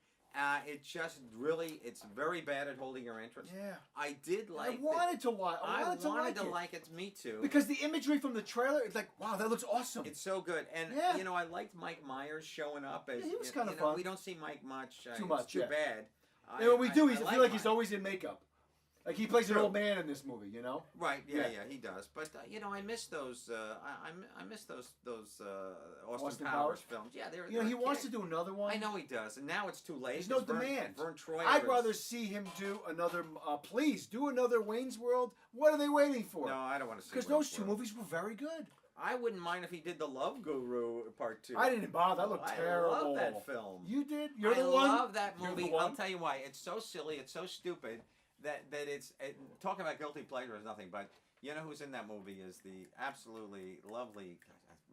S2: It just really, it's very bad at holding your interest.
S1: Yeah.
S2: I did like.
S1: I wanted to watch. I wanted to like it.
S2: Me too.
S1: Because the imagery from the trailer, it's like, wow, that looks awesome.
S2: It's so good, and
S1: Yeah.
S2: I liked Mike Myers showing up as.
S1: Yeah, he was
S2: you
S1: kinda
S2: know,
S1: fun.
S2: We don't see Mike much.
S1: Too
S2: it's
S1: much,
S2: Too
S1: yeah.
S2: bad.
S1: And when we do, I feel like he's
S2: Mike.
S1: always in makeup. Like he plays an
S2: True.
S1: old man in this movie, you know?
S2: Right. Yeah.
S1: Yeah.
S2: He does. But I miss those. I miss those Austin
S1: Powers?
S2: Powers films. Yeah, they're.
S1: You know, he
S2: they're
S1: wants
S2: kick.
S1: to do another one.
S2: I know he does, and now it's too late.
S1: There's no
S2: 'cause
S1: demand.
S2: Vern Troyer.
S1: I'd
S2: is-
S1: rather see him do another. Please do another Wayne's World. What are they waiting for?
S2: No, I don't want to see.
S1: Because
S2: Wayne's
S1: those two
S2: World.
S1: movies were very good.
S2: I wouldn't mind if he did the Love Guru Part 2.
S1: I didn't bother. That looked terrible.
S2: I love that film.
S1: You did. You're
S2: I
S1: the one.
S2: love that
S1: You're
S2: movie.
S1: the one.
S2: I'll tell you why. It's so silly. It's so stupid that it's talking about guilty pleasure is nothing. But you know who's in that movie is the absolutely lovely.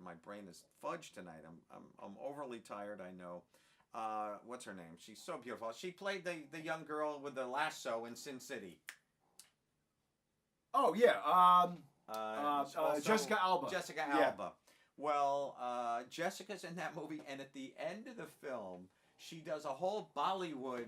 S2: My brain is fudged tonight. I'm overly tired. I know. What's her name? She's so beautiful. She played the young girl with the lasso in Sin City.
S1: Oh yeah. Jessica Alba.
S2: Jessica
S1: Yeah.
S2: Alba. Well, Jessica's in that movie, and at the end of the film, she does a whole Bollywood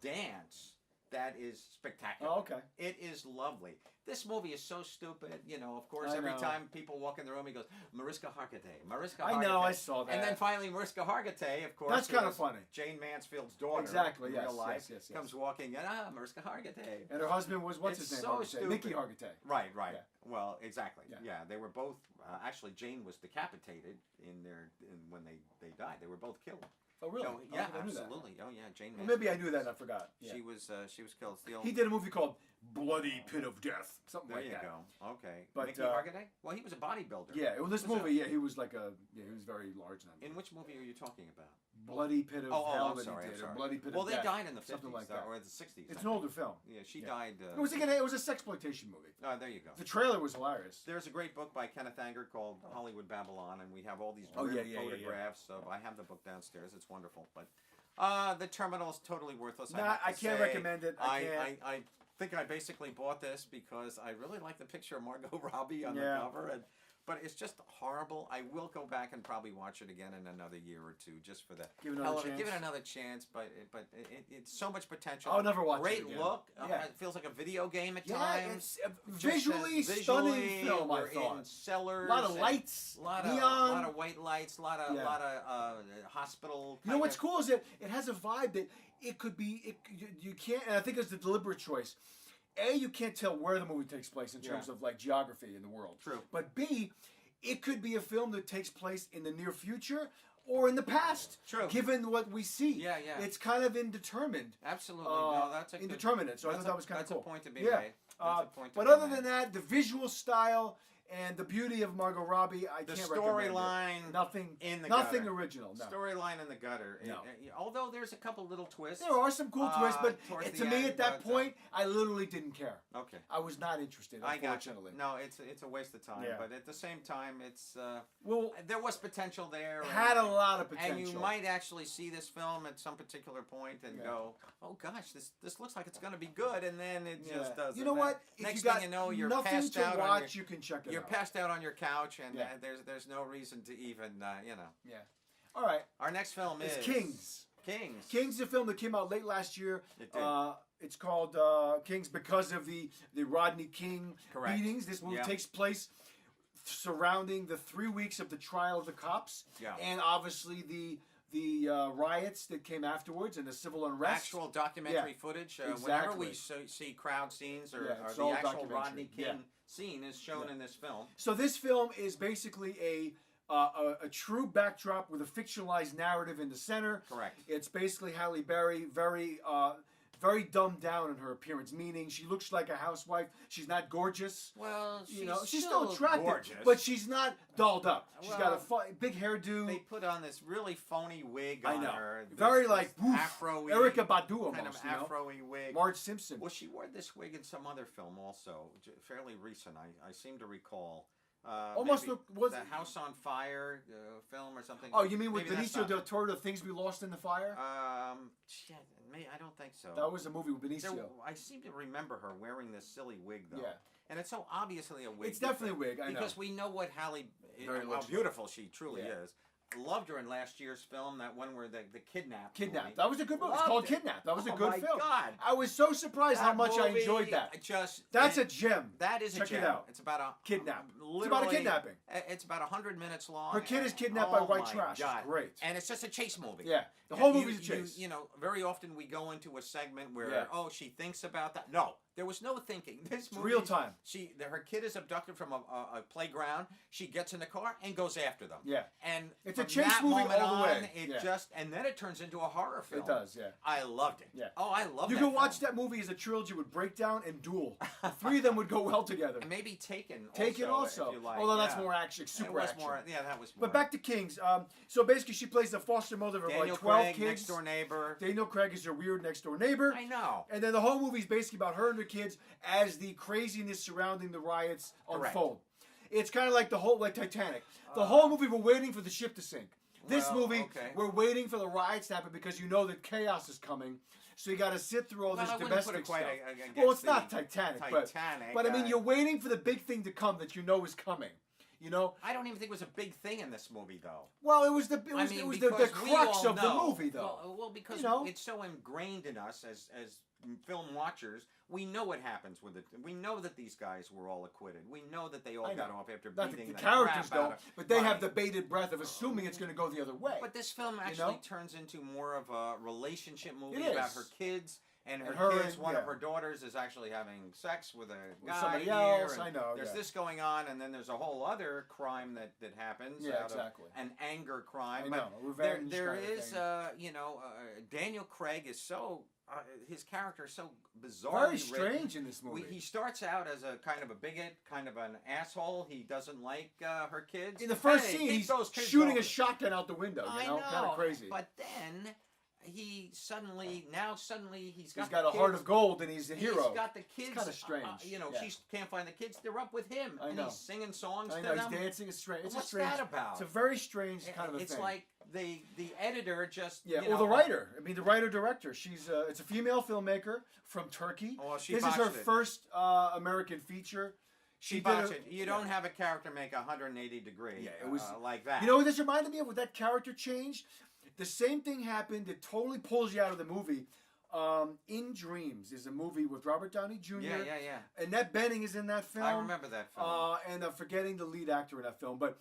S2: dance that is spectacular.
S1: Oh, okay.
S2: It is lovely. This movie is so stupid. You know, of course,
S1: I
S2: every
S1: know.
S2: time people walk in the room, he goes, Mariska Hargitay, Mariska Hargitay.
S1: I know, I saw that.
S2: And then finally, Mariska Hargitay, of course.
S1: That's
S2: who
S1: kind of
S2: is
S1: funny.
S2: Jane Mansfield's daughter.
S1: Exactly,
S2: in
S1: yes,
S2: real life,
S1: yes.
S2: comes walking in, Mariska Hargitay.
S1: And her husband was, what's
S2: It's
S1: his name?
S2: so
S1: Hargitay?
S2: stupid.
S1: Mickey Hargitay.
S2: Right.
S1: Yeah.
S2: Well, exactly.
S1: Yeah.
S2: Yeah, they were both. Actually, Jane was decapitated when they died. They were both killed.
S1: Oh, really?
S2: No,
S1: I
S2: yeah,
S1: don't think I knew that.
S2: absolutely. Oh, yeah, Jane.
S1: Well, maybe I knew that and I forgot. Yeah.
S2: She was killed. It's the old,
S1: He did a movie called Bloody Pit of Death. Something
S2: there
S1: like
S2: you
S1: that.
S2: go. Okay.
S1: But,
S2: Mickey Hargitay? Well, he was a bodybuilder.
S1: Yeah, in this
S2: Was
S1: movie, he was like he was very large then.
S2: In which movie are you talking about?
S1: Bloody Pit of
S2: Oh,
S1: Hell
S2: I'm
S1: that
S2: sorry,
S1: he
S2: I'm
S1: did,
S2: sorry.
S1: or Bloody Pit
S2: Well,
S1: of
S2: they
S1: Death.
S2: died in the 50s
S1: something like that.
S2: or the 60s.
S1: It's
S2: I
S1: an older
S2: think.
S1: film.
S2: Yeah, she
S1: Yeah.
S2: died.
S1: It was a sexploitation movie.
S2: Oh, there you go.
S1: The trailer was hilarious.
S2: There's a great book by Kenneth Anger called Hollywood Babylon, and we have all these
S1: Oh,
S2: real
S1: yeah.
S2: photographs of. I have the book downstairs. It's wonderful, but the Terminal is totally worthless.
S1: Nah, I can't recommend it.
S2: I think I basically bought this because I really like the picture of Margot Robbie on the cover, but it's just horrible. I will go back and probably watch it again in another year or two, just for the
S1: Give it another chance.
S2: Give it another chance, but it's so much potential.
S1: I'll never watch it
S2: Great
S1: again.
S2: look.
S1: Yeah.
S2: It feels like a video game at
S1: Yeah,
S2: times.
S1: it's visually stunning film. I
S2: We're
S1: thought.
S2: in cellars.
S1: A lot of
S2: and
S1: lights,
S2: a lot
S1: neon.
S2: of white lights. A lot of hospital.
S1: You know what's cool is that it has a vibe that it could be. You can't. And I think it's the deliberate choice. A, you can't tell where the movie takes place in terms of like geography in the world.
S2: True.
S1: But B, it could be a film that takes place in the near future or in the past.
S2: True.
S1: Given what we see.
S2: Yeah.
S1: It's kind of indetermined.
S2: Absolutely. No, that's a good,
S1: indeterminate. So I thought that was kind of cool.
S2: That's a point to be
S1: Yeah.
S2: made. That's a point to
S1: But
S2: be
S1: other
S2: made.
S1: than that, the visual style and the beauty of Margot Robbie, I
S2: The
S1: can't recommend
S2: storyline
S1: it. Nothing
S2: in the
S1: nothing
S2: gutter.
S1: original. No.
S2: Storyline in the gutter.
S1: No.
S2: Although there's a couple little twists.
S1: There are some cool twists, but
S2: towards
S1: to
S2: the
S1: me
S2: end,
S1: at that
S2: but,
S1: point, I literally didn't care.
S2: Okay.
S1: I was not interested,
S2: I got you.
S1: unfortunately.
S2: No, it's a waste of time.
S1: Yeah.
S2: But at the same time, it's
S1: Well,
S2: there was potential there.
S1: had a lot of potential.
S2: And you might actually see this film at some particular point and
S1: Yeah.
S2: go, "Oh gosh, this looks like it's going to be good," and then it just doesn't.
S1: You know what? If
S2: Next
S1: you got
S2: thing you know, you're
S1: nothing
S2: passed
S1: to
S2: out
S1: watch, you can check it
S2: You're
S1: out.
S2: passed out on your couch, and
S1: Yeah.
S2: there's no reason to even
S1: Yeah. All right.
S2: Our next film
S1: It's
S2: is
S1: Kings.
S2: Kings.
S1: Kings is a film that came out late last year.
S2: It did.
S1: It's called Kings because of the Rodney King
S2: Correct.
S1: beatings. This movie
S2: Yeah.
S1: takes place surrounding the 3 weeks of the trial of the cops,
S2: Yeah.
S1: and obviously the riots that came afterwards and the civil unrest.
S2: Actual documentary
S1: Yeah.
S2: footage.
S1: Exactly.
S2: Whenever we see crowd scenes or
S1: Yeah, it's
S2: the
S1: all
S2: actual
S1: documentary.
S2: Rodney King
S1: Yeah.
S2: scene is shown in this film.
S1: So this film is basically a true backdrop with a fictionalized narrative in the center.
S2: Correct.
S1: It's basically Halle Berry, very dumbed down in her appearance, meaning she looks like a housewife. She's not gorgeous.
S2: Well,
S1: She's still attractive,
S2: gorgeous.
S1: but she's not dolled up. She's got
S2: Well,
S1: a big hairdo.
S2: They put on this really phony wig
S1: I
S2: on
S1: know.
S2: her.
S1: Very
S2: this
S1: like woof,
S2: afro-y,
S1: Erica Badu almost.
S2: kind of
S1: you know?
S2: afro-y wig.
S1: Marge Simpson.
S2: Well, she wore this wig in some other film also, fairly recent. I seem to recall.
S1: Almost
S2: maybe
S1: was
S2: the House on Fire film or something.
S1: Oh, you mean with
S2: Maybe that's
S1: Benicio
S2: not-
S1: del Toro, The Things We Lost in the Fire?
S2: Shit, I don't think so.
S1: That was a movie with Benicio.
S2: I seem to remember her wearing this silly wig though.
S1: Yeah.
S2: And it's so obviously a wig.
S1: It's definitely a wig, I know.
S2: Because we know what Halle,
S1: Very
S2: how
S1: much
S2: beautiful she truly
S1: Yeah.
S2: is. Loved her in last year's film, that one where the kidnap.
S1: Kidnapped.
S2: movie.
S1: That was a good movie. It's
S2: Loved
S1: called
S2: it.
S1: Kidnapped. That was a
S2: Oh
S1: good
S2: my
S1: film.
S2: God.
S1: I was so surprised how
S2: That
S1: much I
S2: movie
S1: enjoyed that. That's a gem.
S2: That is a
S1: Check
S2: gem.
S1: it out.
S2: It's about a
S1: Kidnap. It's
S2: literally-
S1: about a kidnapping.
S2: It's about 100 minutes long.
S1: Her kid is
S2: and-
S1: kidnapped by
S2: oh
S1: white
S2: my
S1: trash. It's
S2: God.
S1: great.
S2: And it's just a chase movie.
S1: Yeah. The whole
S2: You-
S1: movie's a chase.
S2: You know, very often we go into a segment where,
S1: Yeah.
S2: she thinks about that. No, there was no thinking. This movie,
S1: real time.
S2: Her kid is abducted from a playground. She gets in the car and goes after them.
S1: Yeah.
S2: And
S1: It's a
S2: from
S1: chase
S2: that
S1: movie
S2: moment
S1: all the way.
S2: It
S1: Yeah.
S2: and then it turns into a horror film.
S1: It does, yeah.
S2: I loved it.
S1: Yeah.
S2: Oh, I love
S1: You
S2: that
S1: could watch
S2: film.
S1: that movie as a trilogy with Breakdown and Duel. The three of them would go well together.
S2: And maybe Taken.
S1: Taken also.
S2: If you like.
S1: Although that's
S2: yeah.
S1: more action, super
S2: It was
S1: action.
S2: more. Yeah, that was more.
S1: But back to Kings. So basically, she plays the foster mother of
S2: Daniel
S1: like 12
S2: Craig,
S1: kids.
S2: next door neighbor.
S1: Daniel Craig is her weird next door neighbor.
S2: I know.
S1: And then the whole movie is basically about her and her kids as the craziness surrounding the riots
S2: Correct.
S1: unfold. It's kind of like Titanic. The whole movie we're waiting for the ship to sink. This
S2: Well,
S1: movie,
S2: okay.
S1: we're waiting for the riots to happen because you know that chaos is coming. So you got to sit through all
S2: Well,
S1: this
S2: I wouldn't put
S1: domestic
S2: it quite
S1: stuff.
S2: against
S1: Well, it's
S2: the
S1: not Titanic,
S2: Titanic,
S1: but I mean, you're waiting for the big thing to come that you know is coming. You know.
S2: I don't even think it was a big thing in this movie, though.
S1: Well, it was the
S2: I mean,
S1: the
S2: because we
S1: crux
S2: all
S1: of the
S2: know-
S1: movie, though.
S2: Well, because
S1: You know?
S2: it's so ingrained in us as film watchers. We know what happens with it. We know that these guys were all acquitted. We know that they all
S1: I
S2: got
S1: know.
S2: off after
S1: Not
S2: beating
S1: the
S2: the
S1: characters
S2: crap out
S1: don't,
S2: of.
S1: but they have
S2: Right.
S1: the bated breath of assuming it's going to go the other way.
S2: But this film actually
S1: know?
S2: turns into more of a relationship movie
S1: It
S2: about
S1: is.
S2: her kids. And her,
S1: And her
S2: kids,
S1: and-
S2: one of
S1: yeah.
S2: her daughters is actually having sex with a guy
S1: somebody
S2: here,
S1: else,
S2: and
S1: I know,
S2: There's
S1: yeah.
S2: this going on, and then there's a whole other crime that happens.
S1: Yeah,
S2: out
S1: exactly.
S2: Of an anger crime.
S1: I
S2: But
S1: know, a revenge
S2: there
S1: kind of
S2: is,
S1: thing.
S2: Daniel Craig is so. His character is so bizarre.
S1: Very strange in this movie.
S2: He starts out as a kind of a bigot, kind of an asshole. He doesn't like her kids.
S1: In the first
S2: Hey,
S1: scene,
S2: keep
S1: he's
S2: those kids
S1: shooting
S2: off.
S1: a shotgun out the window. You
S2: I
S1: know, kind of crazy.
S2: But then he suddenly he's got
S1: got
S2: the
S1: a heart
S2: kids.
S1: of gold, and he's a hero.
S2: He's got the kids.
S1: kinda strange.
S2: She can't find the kids. They're up with him,
S1: I
S2: and
S1: know.
S2: he's singing songs
S1: I
S2: to
S1: know he's
S2: them.
S1: dancing. It's strange. It's
S2: What's
S1: a strange.
S2: that about?
S1: It's a very strange kind of a
S2: It's
S1: thing.
S2: like the editor just
S1: Yeah,
S2: you
S1: well,
S2: know,
S1: the writer. I mean, the writer-director. She's it's a female filmmaker from Turkey.
S2: Oh, well, she
S1: This is her
S2: botched it.
S1: first American feature.
S2: She
S1: did
S2: botched
S1: a-
S2: it. You don't have a character make 180 degree.
S1: Yeah, it was
S2: like that.
S1: You know what this reminded me of with that character change? The same thing happened. It totally pulls you out of the movie. In Dreams is a movie with Robert Downey Jr.
S2: Yeah.
S1: Annette Bening is in that film.
S2: I remember that film.
S1: And I'm forgetting the lead actor in that film. But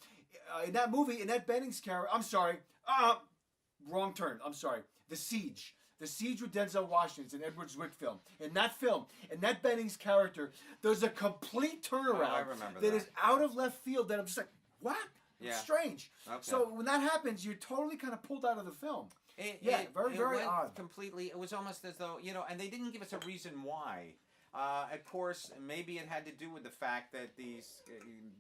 S1: in that movie, Annette Bening's character... I'm sorry. Wrong turn. I'm sorry. The Siege. The Siege with Denzel Washington. It's an Edward Zwick film. In that film, Annette Bening's character, there's a complete turnaround
S2: I remember
S1: that
S2: that.
S1: is out of left field that I'm just like, what?
S2: Yeah.
S1: It's strange.
S2: Okay.
S1: So when that happens, you're totally kind of pulled out of the film. Very
S2: went
S1: odd.
S2: Completely. It was almost as though, and they didn't give us a reason why. Of course, maybe it had to do with the fact that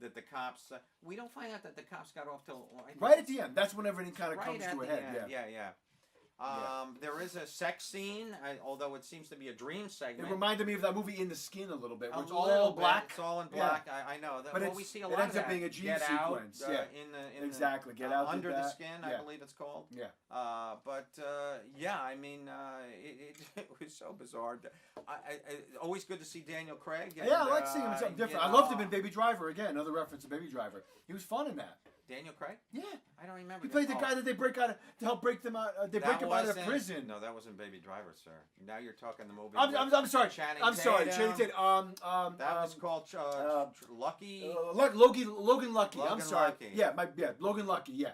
S2: that the cops. We don't find out that the cops got off till
S1: Right at the end. That's when everything kind of
S2: right
S1: comes
S2: at
S1: to a
S2: the
S1: head.
S2: end.
S1: Yeah.
S2: Yeah. There is a sex scene, although it seems to be a dream
S1: It
S2: segment.
S1: reminded me of that movie In the Skin a little bit, where it's
S2: A
S1: all
S2: little
S1: black.
S2: bit. It's all in
S1: Yeah.
S2: black. I know. That,
S1: But
S2: well,
S1: it's-
S2: we see a
S1: it
S2: lot
S1: ends
S2: of
S1: up
S2: that.
S1: being a dream
S2: Get
S1: sequence.
S2: Out,
S1: Yeah.
S2: in
S1: Exactly. Get Out did
S2: Under the
S1: that.
S2: Skin,
S1: Yeah.
S2: I believe it's called.
S1: Yeah.
S2: I mean, it was so bizarre. Always good to see Daniel Craig. And,
S1: Yeah, I like seeing him in something different. I loved him in Baby Driver again. Another reference to Baby Driver. He was fun in that.
S2: Daniel Craig?
S1: Yeah.
S2: I don't remember.
S1: He played the guy that they break out of, to help break them out. They break him out of prison.
S2: No, that wasn't Baby Driver, sir. Now you're talking the movie.
S1: I'm sorry.
S2: Channing
S1: I'm sorry.
S2: Tatum.
S1: Channing Tatum.
S2: That was called Lucky.
S1: Logan Lucky. I'm
S2: Logan
S1: sorry.
S2: Lucky.
S1: Yeah, Logan Lucky. Yeah.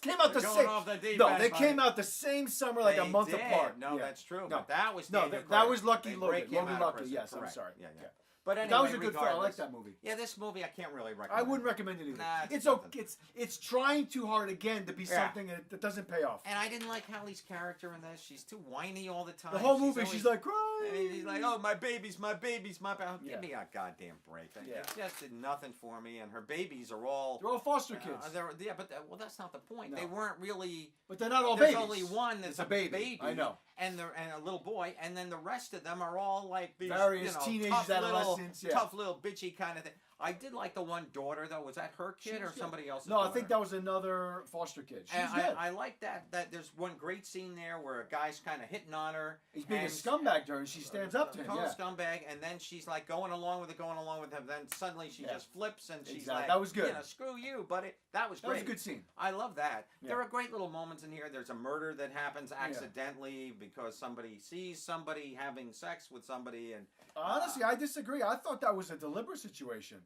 S1: Came out
S2: They're
S1: the
S2: going
S1: same.
S2: off the deep
S1: No,
S2: end,
S1: they
S2: buddy.
S1: came out the same summer, like a
S2: They
S1: month
S2: did.
S1: apart.
S2: No,
S1: Yeah.
S2: that's true.
S1: No.
S2: But that was
S1: No,
S2: Daniel
S1: that
S2: Craig.
S1: was Lucky
S2: They
S1: Logan.
S2: break him
S1: Logan
S2: out of
S1: Lucky.
S2: prison.
S1: Yes, I'm
S2: Correct.
S1: sorry.
S2: Yeah.
S1: Yeah.
S2: But anyway,
S1: That was a good film. I like
S2: regardless-
S1: that movie.
S2: Yeah, this movie I can't really recommend.
S1: I wouldn't recommend it either.
S2: Nah,
S1: it's
S2: nothing.
S1: okay. It's trying too hard again to be
S2: Yeah.
S1: something that doesn't pay off.
S2: And I didn't like Hallie's character in this. She's too whiny all the time.
S1: The whole movie,
S2: always-
S1: she's like crying.
S2: And he's like, oh, my babies, my babies, my babies.
S1: Yeah.
S2: Give me a goddamn break.
S1: Yeah.
S2: It just did nothing for me. And her babies are all...
S1: They're all foster kids.
S2: But that's not the point.
S1: No.
S2: They weren't really...
S1: But they're not all
S2: There's
S1: babies.
S2: only one that's
S1: It's a baby. I know.
S2: And a little boy, and then the rest of them are all like these
S1: Various teenagers,
S2: tough little,
S1: adolescents, yeah.
S2: tough little bitchy kind of thing. I did like the one daughter though. Was that her kid
S1: She
S2: or
S1: was good.
S2: somebody else's?
S1: No, I
S2: daughter?
S1: think that was another foster kid. She's
S2: And
S1: good.
S2: I like that. That there's one great scene there where a guy's kind of hitting on her.
S1: He's being a
S2: and-
S1: scumbag to her, and she stands up to him.
S2: Total
S1: Yeah.
S2: scumbag, and then she's like going along with him. Then suddenly she
S1: Yeah.
S2: just flips, and she's
S1: Exactly.
S2: like,
S1: That was good.
S2: Screw you, buddy. That was
S1: That
S2: great.
S1: was a good scene.
S2: I love that.
S1: Yeah.
S2: There are great little moments in here. There's a murder that happens accidentally because somebody sees somebody having sex with somebody, and
S1: Honestly, I disagree. I thought that was a deliberate situation.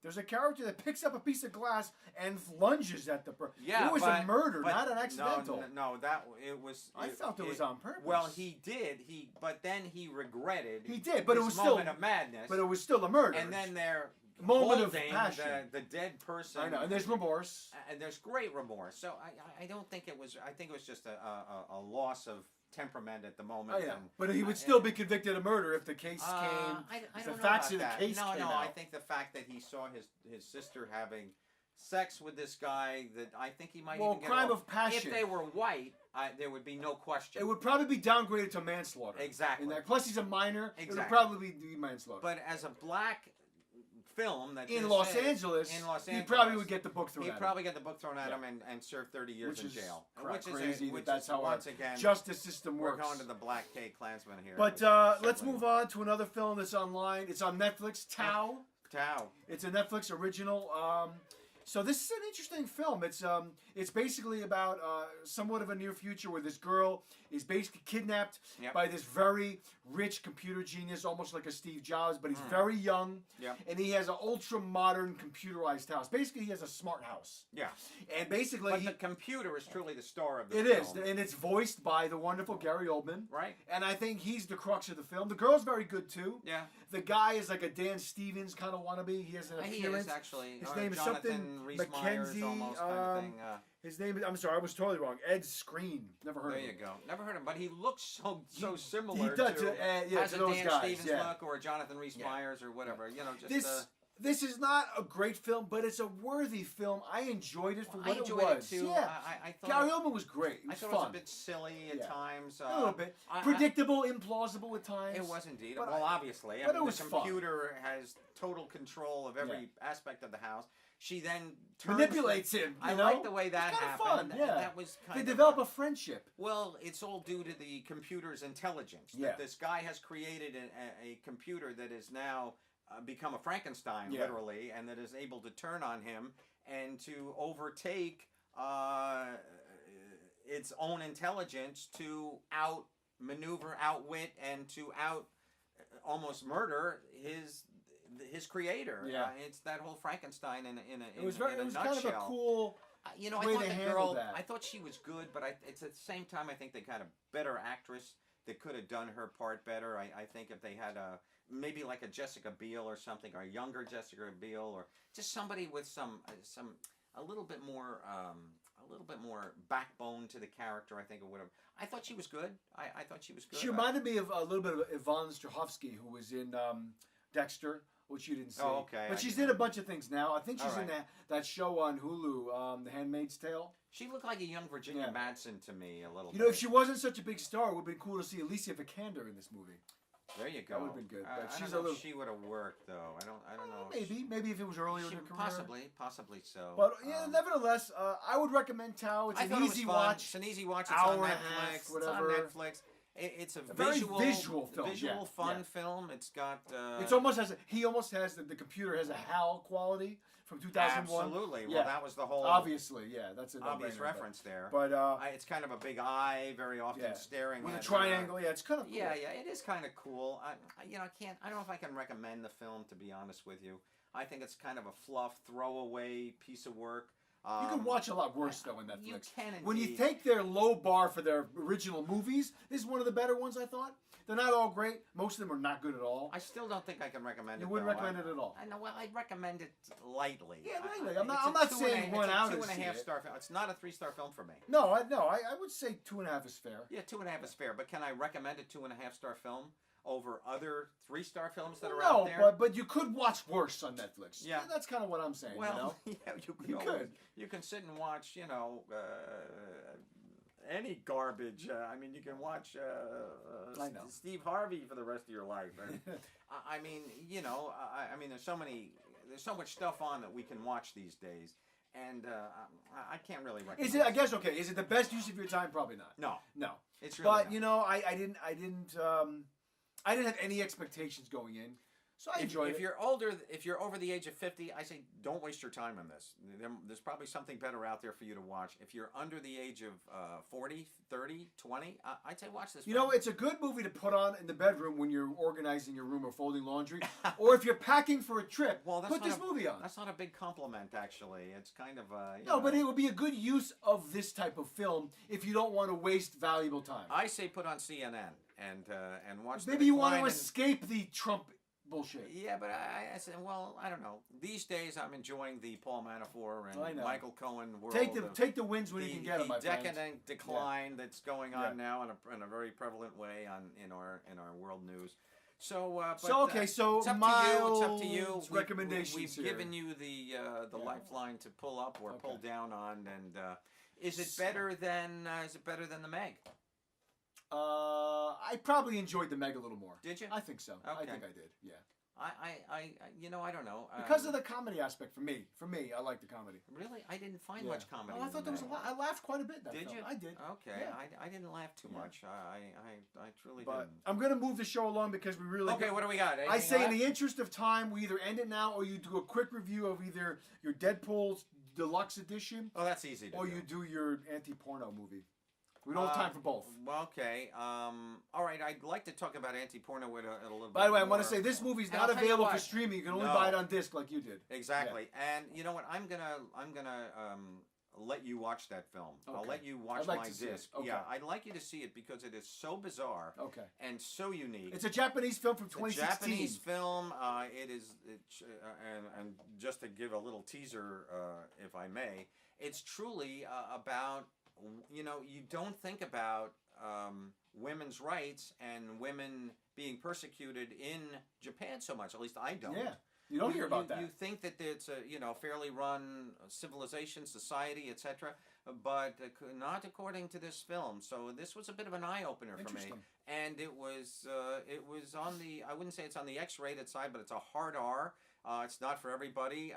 S1: There's a character that picks up a piece of glass and lunges at the person.
S2: yeah,
S1: it was a murder,
S2: but
S1: not an accidental.
S2: No, that it was.
S1: I felt it was on purpose.
S2: Well, he did. But then he regretted.
S1: He did, but it
S2: his
S1: was still
S2: moment of madness.
S1: But it was still a murder.
S2: And then they're
S1: Moment of
S2: holding
S1: passion.
S2: the dead person.
S1: I know, and there's remorse.
S2: And there's great remorse. So I don't think it was. I think it was just a loss of temperament at the moment.
S1: Oh, yeah.
S2: And,
S1: But he would still be convicted of murder if the case came.
S2: I
S1: if
S2: don't
S1: the
S2: know
S1: facts
S2: about
S1: of the
S2: that.
S1: case
S2: No,
S1: came out.
S2: I think the fact that he saw his sister having sex with this guy, that I think he might even get
S1: crime
S2: off.
S1: of passion.
S2: If they were white, there would be no question.
S1: It would probably be downgraded to manslaughter.
S2: Exactly.
S1: Plus, he's a minor. It would
S2: Exactly.
S1: probably be manslaughter.
S2: But as a black film that
S1: in
S2: this
S1: Los
S2: is,
S1: Angeles,
S2: in Los
S1: he
S2: Angeles,
S1: probably would get the book thrown at
S2: he'd
S1: him.
S2: probably get the book thrown at
S1: Yeah.
S2: him and serve 30 years
S1: Which
S2: in
S1: is
S2: jail.
S1: crazy
S2: which
S1: that's
S2: is
S1: how
S2: once
S1: our
S2: again
S1: justice system
S2: we're
S1: works.
S2: going to the Black K Klansman here.
S1: But let's move on to another film that's online. It's on Netflix, Tao.
S2: Tao.
S1: It's a Netflix original. So this is an interesting film. It's basically about somewhat of a near future where this girl is basically kidnapped
S2: Yep.
S1: by this very rich computer genius, almost like a Steve Jobs, but he's very young,
S2: Yep.
S1: and he has an ultra modern computerized house. Basically, he has a smart house,
S2: Yeah.
S1: and basically
S2: But the computer is truly the star of the
S1: it
S2: film.
S1: is, and it's voiced by the wonderful Gary Oldman.
S2: Right.
S1: And I think he's the crux of the film. The girl's very good too.
S2: Yeah.
S1: The guy is like a Dan Stevens kind of wannabe. He has an
S2: He
S1: appearance.
S2: is actually.
S1: His
S2: or
S1: name is
S2: Jonathan
S1: something
S2: Rhys
S1: Mackenzie.
S2: Meyers almost kind of thing.
S1: His name is, I'm sorry, I was totally wrong. Ed Screen. Never heard
S2: There
S1: of
S2: you
S1: him.
S2: go. Never heard him, but he looks so similar.
S1: He does
S2: to,
S1: yeah,
S2: has
S1: to
S2: a
S1: those
S2: Dan
S1: guys.
S2: Stevens
S1: Yeah.
S2: look or a Jonathan Rhys
S1: Yeah.
S2: Meyers or whatever. You know, just
S1: This is not a great film, but it's a worthy film. I enjoyed it for
S2: I
S1: what
S2: enjoyed
S1: it was.
S2: it too.
S1: Yeah.
S2: I thought
S1: Gary Oldman was great. It
S2: I
S1: was
S2: thought
S1: fun.
S2: it was a bit silly at
S1: Yeah.
S2: times.
S1: A little bit.
S2: I-
S1: Predictable, implausible at times.
S2: It was indeed.
S1: But
S2: Well, obviously.
S1: but
S2: I mean,
S1: it was
S2: the
S1: fun.
S2: computer has total control of every aspect of the house. She then turns
S1: Manipulates him.
S2: I
S1: know?
S2: like the way that
S1: It's kinda
S2: happened.
S1: Fun, yeah.
S2: That was kind
S1: They
S2: of
S1: develop a friendship.
S2: Well, it's all due to the computer's intelligence.
S1: Yeah.
S2: That this guy has created a computer that has now become a Frankenstein,
S1: Yeah.
S2: literally, and that is able to turn on him and to overtake its own intelligence to outmaneuver, outwit, and to almost murder his creator.
S1: Yeah.
S2: It's that whole Frankenstein in a
S1: It was
S2: nutshell.
S1: kind of a cool.
S2: You know,
S1: way
S2: I thought
S1: they
S2: the
S1: handled
S2: girl.
S1: that.
S2: I thought she was good, but it's at the same time I think they got a better actress that could have done her part better. I think if they had maybe like a Jessica Biel or something, or a younger Jessica Biel, or just somebody with a little bit more backbone to the character, I think it would have. I thought she was good. I thought she was good.
S1: She reminded me of a little bit of Yvonne Strahovski, who was in Dexter, which you didn't see.
S2: Oh, okay.
S1: But she's in a bunch of things now. I think she's
S2: All
S1: in
S2: right.
S1: that show on Hulu, The Handmaid's Tale.
S2: She looked like a young Virginia Madsen to me a little.
S1: You know, if she wasn't such a big star, it would have been cool to see Alicia Vikander in this movie.
S2: There you go.
S1: That would have been good. But
S2: I
S1: she's
S2: don't know
S1: a little.
S2: if she would have worked though. I don't know.
S1: Maybe if it was earlier in her career.
S2: Possibly so.
S1: But yeah, nevertheless, I would recommend Tao. It's
S2: I
S1: an
S2: thought
S1: easy
S2: it was fun.
S1: watch.
S2: It's an easy watch. It's
S1: Hour
S2: on
S1: and a
S2: Netflix.
S1: half,
S2: It's
S1: whatever.
S2: on Netflix. It's a
S1: very visual film,
S2: visual
S1: yeah,
S2: fun
S1: yeah.
S2: film. It's got.
S1: It's almost he almost has the computer has a HAL quality from 2001.
S2: Absolutely. Well,
S1: Yeah.
S2: that was the whole
S1: Obviously, yeah, that's an
S2: obvious reference there.
S1: But
S2: it's kind of a big eye, very often staring
S1: with
S2: at
S1: a triangle. Yeah, it's kind of cool.
S2: Yeah, it is kind of cool. I don't know if I can recommend the film, to be honest with you. I think it's kind of a fluff, throwaway piece of work.
S1: You can watch a lot worse though in Netflix.
S2: You can indeed.
S1: When you take their low bar for their original movies, this is one of the better ones. I thought they're not all great. Most of them are not good at all.
S2: I still don't think I can recommend it.
S1: You wouldn't
S2: though.
S1: recommend it at all.
S2: I know. Well, I'd recommend it lightly.
S1: Yeah, lightly.
S2: It's
S1: I'm
S2: a
S1: not
S2: 2.5
S1: saying run out and
S2: It's a 2.5
S1: see it.
S2: star film. It's not a 3-star film for me.
S1: No, I would say 2.5 is fair.
S2: Yeah, 2.5 is fair. But can I recommend a 2.5 star film over other 3-star films that are
S1: No,
S2: out there?
S1: but you could watch worse on Netflix.
S2: Yeah.
S1: That's kind of what I'm saying.
S2: Well,
S1: you know?
S2: yeah,
S1: You could.
S2: You can sit and watch, any garbage. I mean, you can watch
S1: I know.
S2: Steve Harvey for the rest of your life. And, I mean, I mean, there's so much stuff on that we can watch these days, and I can't really recommend.
S1: Is it? I guess okay. Is it the best use of your time? Probably not.
S2: No,
S1: No.
S2: it's really
S1: But
S2: not.
S1: you know, I didn't have any expectations going in, so I enjoyed
S2: If
S1: it.
S2: you're over the age of 50, I say don't waste your time on this. There's probably something better out there for you to watch. If you're under the age of 40, 30, 20, I'd say watch this.
S1: You know, it's a good movie to put on in the bedroom when you're organizing your room or folding laundry, or if you're packing for a trip.
S2: Well,
S1: put this movie on.
S2: That's not a big compliment, actually. It's kind of
S1: No, but it would be a good use of this type of film if you don't want to waste valuable time.
S2: I say put on CNN and watch.
S1: Maybe you want to
S2: decline in-
S1: escape the Trump bullshit.
S2: Yeah, but I said, well, I don't know. These days, I'm enjoying the Paul Manafort
S1: I
S2: and
S1: know.
S2: Michael Cohen world.
S1: Take the wins when you can get them, my
S2: The
S1: friend.
S2: decadent decline that's going on
S1: Yeah.
S2: now in a very prevalent way in our world news. So,
S1: So, okay, so
S2: it's up to you.
S1: mild recommendations
S2: We've
S1: here.
S2: given you the lifeline to pull up or pull down on, and is it better than the Meg?
S1: I probably enjoyed the Meg a little more.
S2: Did you?
S1: I think so. I
S2: Okay.
S1: think I did. Yeah.
S2: I don't know.
S1: Because of the comedy aspect for me. For me, I like the comedy.
S2: Really, I didn't find much comedy.
S1: Oh, I thought there was a lot. I laughed quite a bit. That
S2: Did
S1: film.
S2: you?
S1: I did.
S2: Okay,
S1: Yeah.
S2: I didn't laugh too much. I truly
S1: But
S2: didn't.
S1: I'm gonna move the show along because we really.
S2: Okay, what do we got?
S1: I
S2: Anything
S1: say in
S2: left?
S1: the interest of time, we either end it now or you do a quick review of either your Deadpool's deluxe edition
S2: Oh, that's easy to
S1: or
S2: do.
S1: you do your anti-porno movie. We don't have time for both.
S2: Well, okay. All right. I'd like to talk about anti-porno with a little bit.
S1: By the way, I
S2: more.
S1: want to say this movie's
S2: And
S1: not
S2: I'll tell you
S1: available for
S2: what.
S1: streaming. You can only
S2: No.
S1: buy it on disc like you did.
S2: Exactly. And you know what? I'm gonna let you watch that film. I'll
S1: Okay.
S2: let you watch
S1: I'd like
S2: my
S1: to see it.
S2: disc.
S1: Okay.
S2: Yeah, I'd like you to see it because it is so bizarre.
S1: Okay.
S2: And so unique.
S1: It's a Japanese film from
S2: It's a
S1: 2016.
S2: Japanese film. And just to give a little teaser, if I may, it's truly about, you don't think about women's rights and women being persecuted in Japan so much. At least I don't.
S1: Yeah. You don't hear about that.
S2: You think that it's a fairly run civilization, society, etc. But not according to this film. So this was a bit of an eye opener for me.
S1: Interesting.
S2: And it was on the, I wouldn't say it's on the X-rated side, but it's a hard R. It's not for everybody,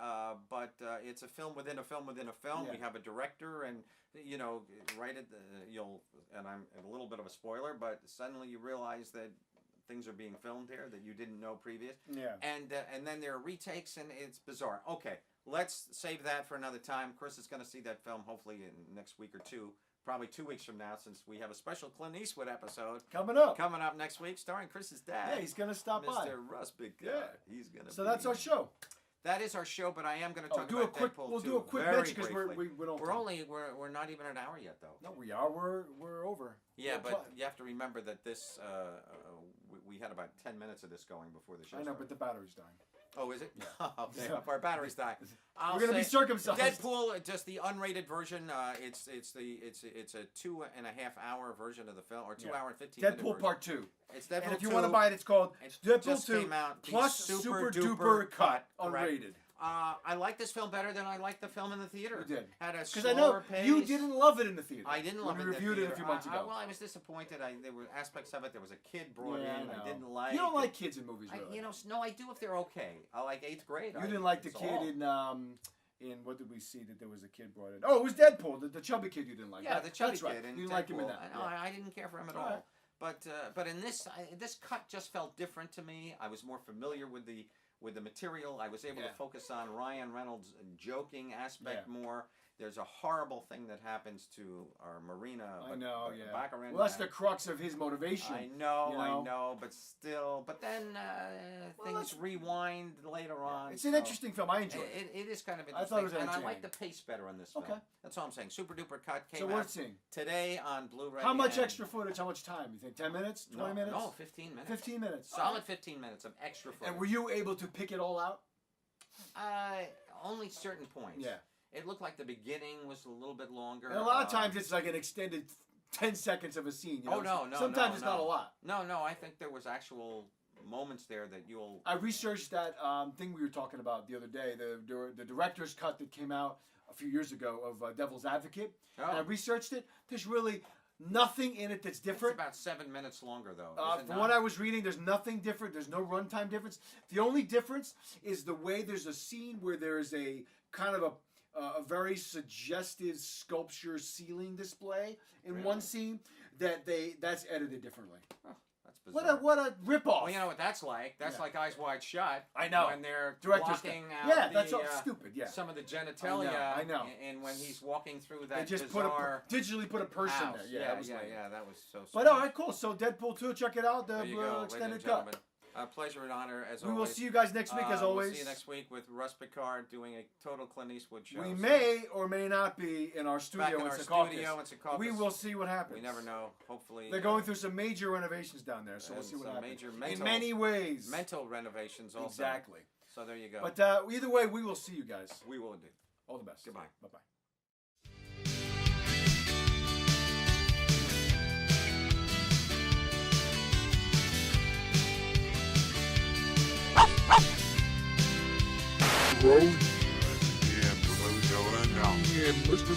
S2: but it's a film within a film within a film.
S1: Yeah.
S2: We have a director, and right at and I'm a little bit of a spoiler, but suddenly you realize that things are being filmed here that you didn't know previous.
S1: Yeah.
S2: And then there are retakes, and it's bizarre. Okay, let's save that for another time. Chris is going to see that film hopefully in next week or two. Probably 2 weeks from now, since we have a special Clint Eastwood episode
S1: Coming up.
S2: next week, starring Chris's dad.
S1: Yeah, he's gonna stop by.
S2: Mr. Russ Big Guy.
S1: Yeah.
S2: He's gonna.
S1: So that's our show.
S2: That is our show, but I am going to talk
S1: do a
S2: about
S1: quick.
S2: Deadpool
S1: We'll
S2: 2
S1: do a quick
S2: very
S1: mention because
S2: briefly.
S1: we don't.
S2: We're not even an hour yet though.
S1: No, we are. We're over.
S2: Yeah,
S1: We're
S2: but you have to remember that this we had about 10 minutes of this going before the show.
S1: I know,
S2: started.
S1: but the battery's dying.
S2: Oh, is it?
S1: Yeah.
S2: Okay,
S1: Yeah.
S2: if our batteries die,
S1: We're gonna be circumcised.
S2: Deadpool, just the unrated version. It's a 2.5 hour version of the film, or 2 hour and 15 minute
S1: Deadpool
S2: version.
S1: Part 2.
S2: It's Deadpool
S1: And if you
S2: 2.
S1: want to buy it, it's called
S2: It
S1: Deadpool
S2: just
S1: 2
S2: came out, the
S1: plus
S2: super
S1: Duper
S2: duper
S1: Cut,
S2: correct.
S1: unrated.
S2: I like this film better than I liked the film in the theater.
S1: You did.
S2: Had a
S1: Because I know
S2: slower pace.
S1: you didn't love it in the theater.
S2: I didn't love
S1: when
S2: it.
S1: we reviewed
S2: in
S1: it
S2: the
S1: a few
S2: theater.
S1: months ago.
S2: Well, I was disappointed. There were aspects of it. There was a kid brought
S1: Yeah,
S2: in.
S1: I know.
S2: I didn't like.
S1: You don't like kids in movies, really.
S2: No, I do if they're okay. I like 8th grade.
S1: You didn't like the
S2: it's
S1: kid
S2: all.
S1: in what did we see that there was a kid brought in? Oh, it was Deadpool, the chubby kid you didn't like.
S2: Yeah, the chubby
S1: That's right.
S2: kid. And
S1: You didn't like him in
S2: Deadpool.
S1: that.
S2: No, I didn't care for him at all.
S1: Right.
S2: But in this cut just felt different to me. I was more familiar with the material. I was able to focus on Ryan Reynolds' joking aspect more. There's a horrible thing that happens to our Marina.
S1: I know,
S2: Baccarin,
S1: well, that's the crux of his motivation.
S2: I know,
S1: you know?
S2: I know, but still. But then things rewind later on.
S1: It's an interesting film. I enjoyed it.
S2: It is kind of interesting.
S1: I thought it was
S2: and I
S1: entertaining.
S2: like the pace better on this film.
S1: Okay.
S2: That's all I'm saying. Super Duper Cut came
S1: So
S2: out
S1: worth seeing.
S2: today on Blu-ray.
S1: How much
S2: and-
S1: extra footage? How much time? You think 10 minutes? 20 minutes?
S2: No, 15 minutes.
S1: 15 minutes.
S2: Solid 15 minutes of extra footage.
S1: And were you able to pick it all out?
S2: Only certain points.
S1: Yeah.
S2: It looked like the beginning was a little bit longer.
S1: And a lot of times it's like an extended 10 seconds of a scene. You know?
S2: no.
S1: Sometimes it's not a lot.
S2: No, I think there was actual moments there that you'll...
S1: I researched that thing we were talking about the other day, the director's cut that came out a few years ago of Devil's Advocate.
S2: Oh.
S1: And I researched it. There's really nothing in it that's different.
S2: It's about 7 minutes longer, though.
S1: From what I was reading, there's nothing different. There's no runtime difference. The only difference is the way there's a scene where there's a kind of a very suggestive sculpture ceiling display in one scene that's edited differently.
S2: Oh, that's bizarre.
S1: What a ripoff!
S2: Well, you know what that's like? That's like Eyes Wide Shut.
S1: I know.
S2: When they're
S1: Director's
S2: blocking
S1: cut.
S2: out
S1: Yeah, that's all stupid. Yeah.
S2: some of the genitalia.
S1: I know.
S2: And when he's walking through that
S1: They just
S2: bizarre
S1: digitally put a person
S2: house.
S1: there. Yeah, that was lame.
S2: that was so.
S1: But all right, cool. So Deadpool 2, check it out. The
S2: There you go, ladies and
S1: extended cut.
S2: gentlemen. A pleasure and honor as
S1: We
S2: always.
S1: will see you guys next week, as always.
S2: We'll see you next week with Russ Picard doing a total Clint Eastwood show.
S1: We may or may not be in our studio
S2: Back in
S1: in
S2: our
S1: Secaucus.
S2: studio in Secaucus.
S1: We will see what happens.
S2: We never know. Hopefully,
S1: They're going through some major renovations down there, so we'll
S2: and
S1: see what
S2: some
S1: happens.
S2: major
S1: In
S2: mental-
S1: many ways.
S2: mental renovations also.
S1: Exactly.
S2: So there you go.
S1: But either way, we will see you guys.
S2: we will indeed.
S1: All the best.
S2: Goodbye.
S1: Bye-bye.
S3: Road. Yeah, below going down. Yeah, Mr.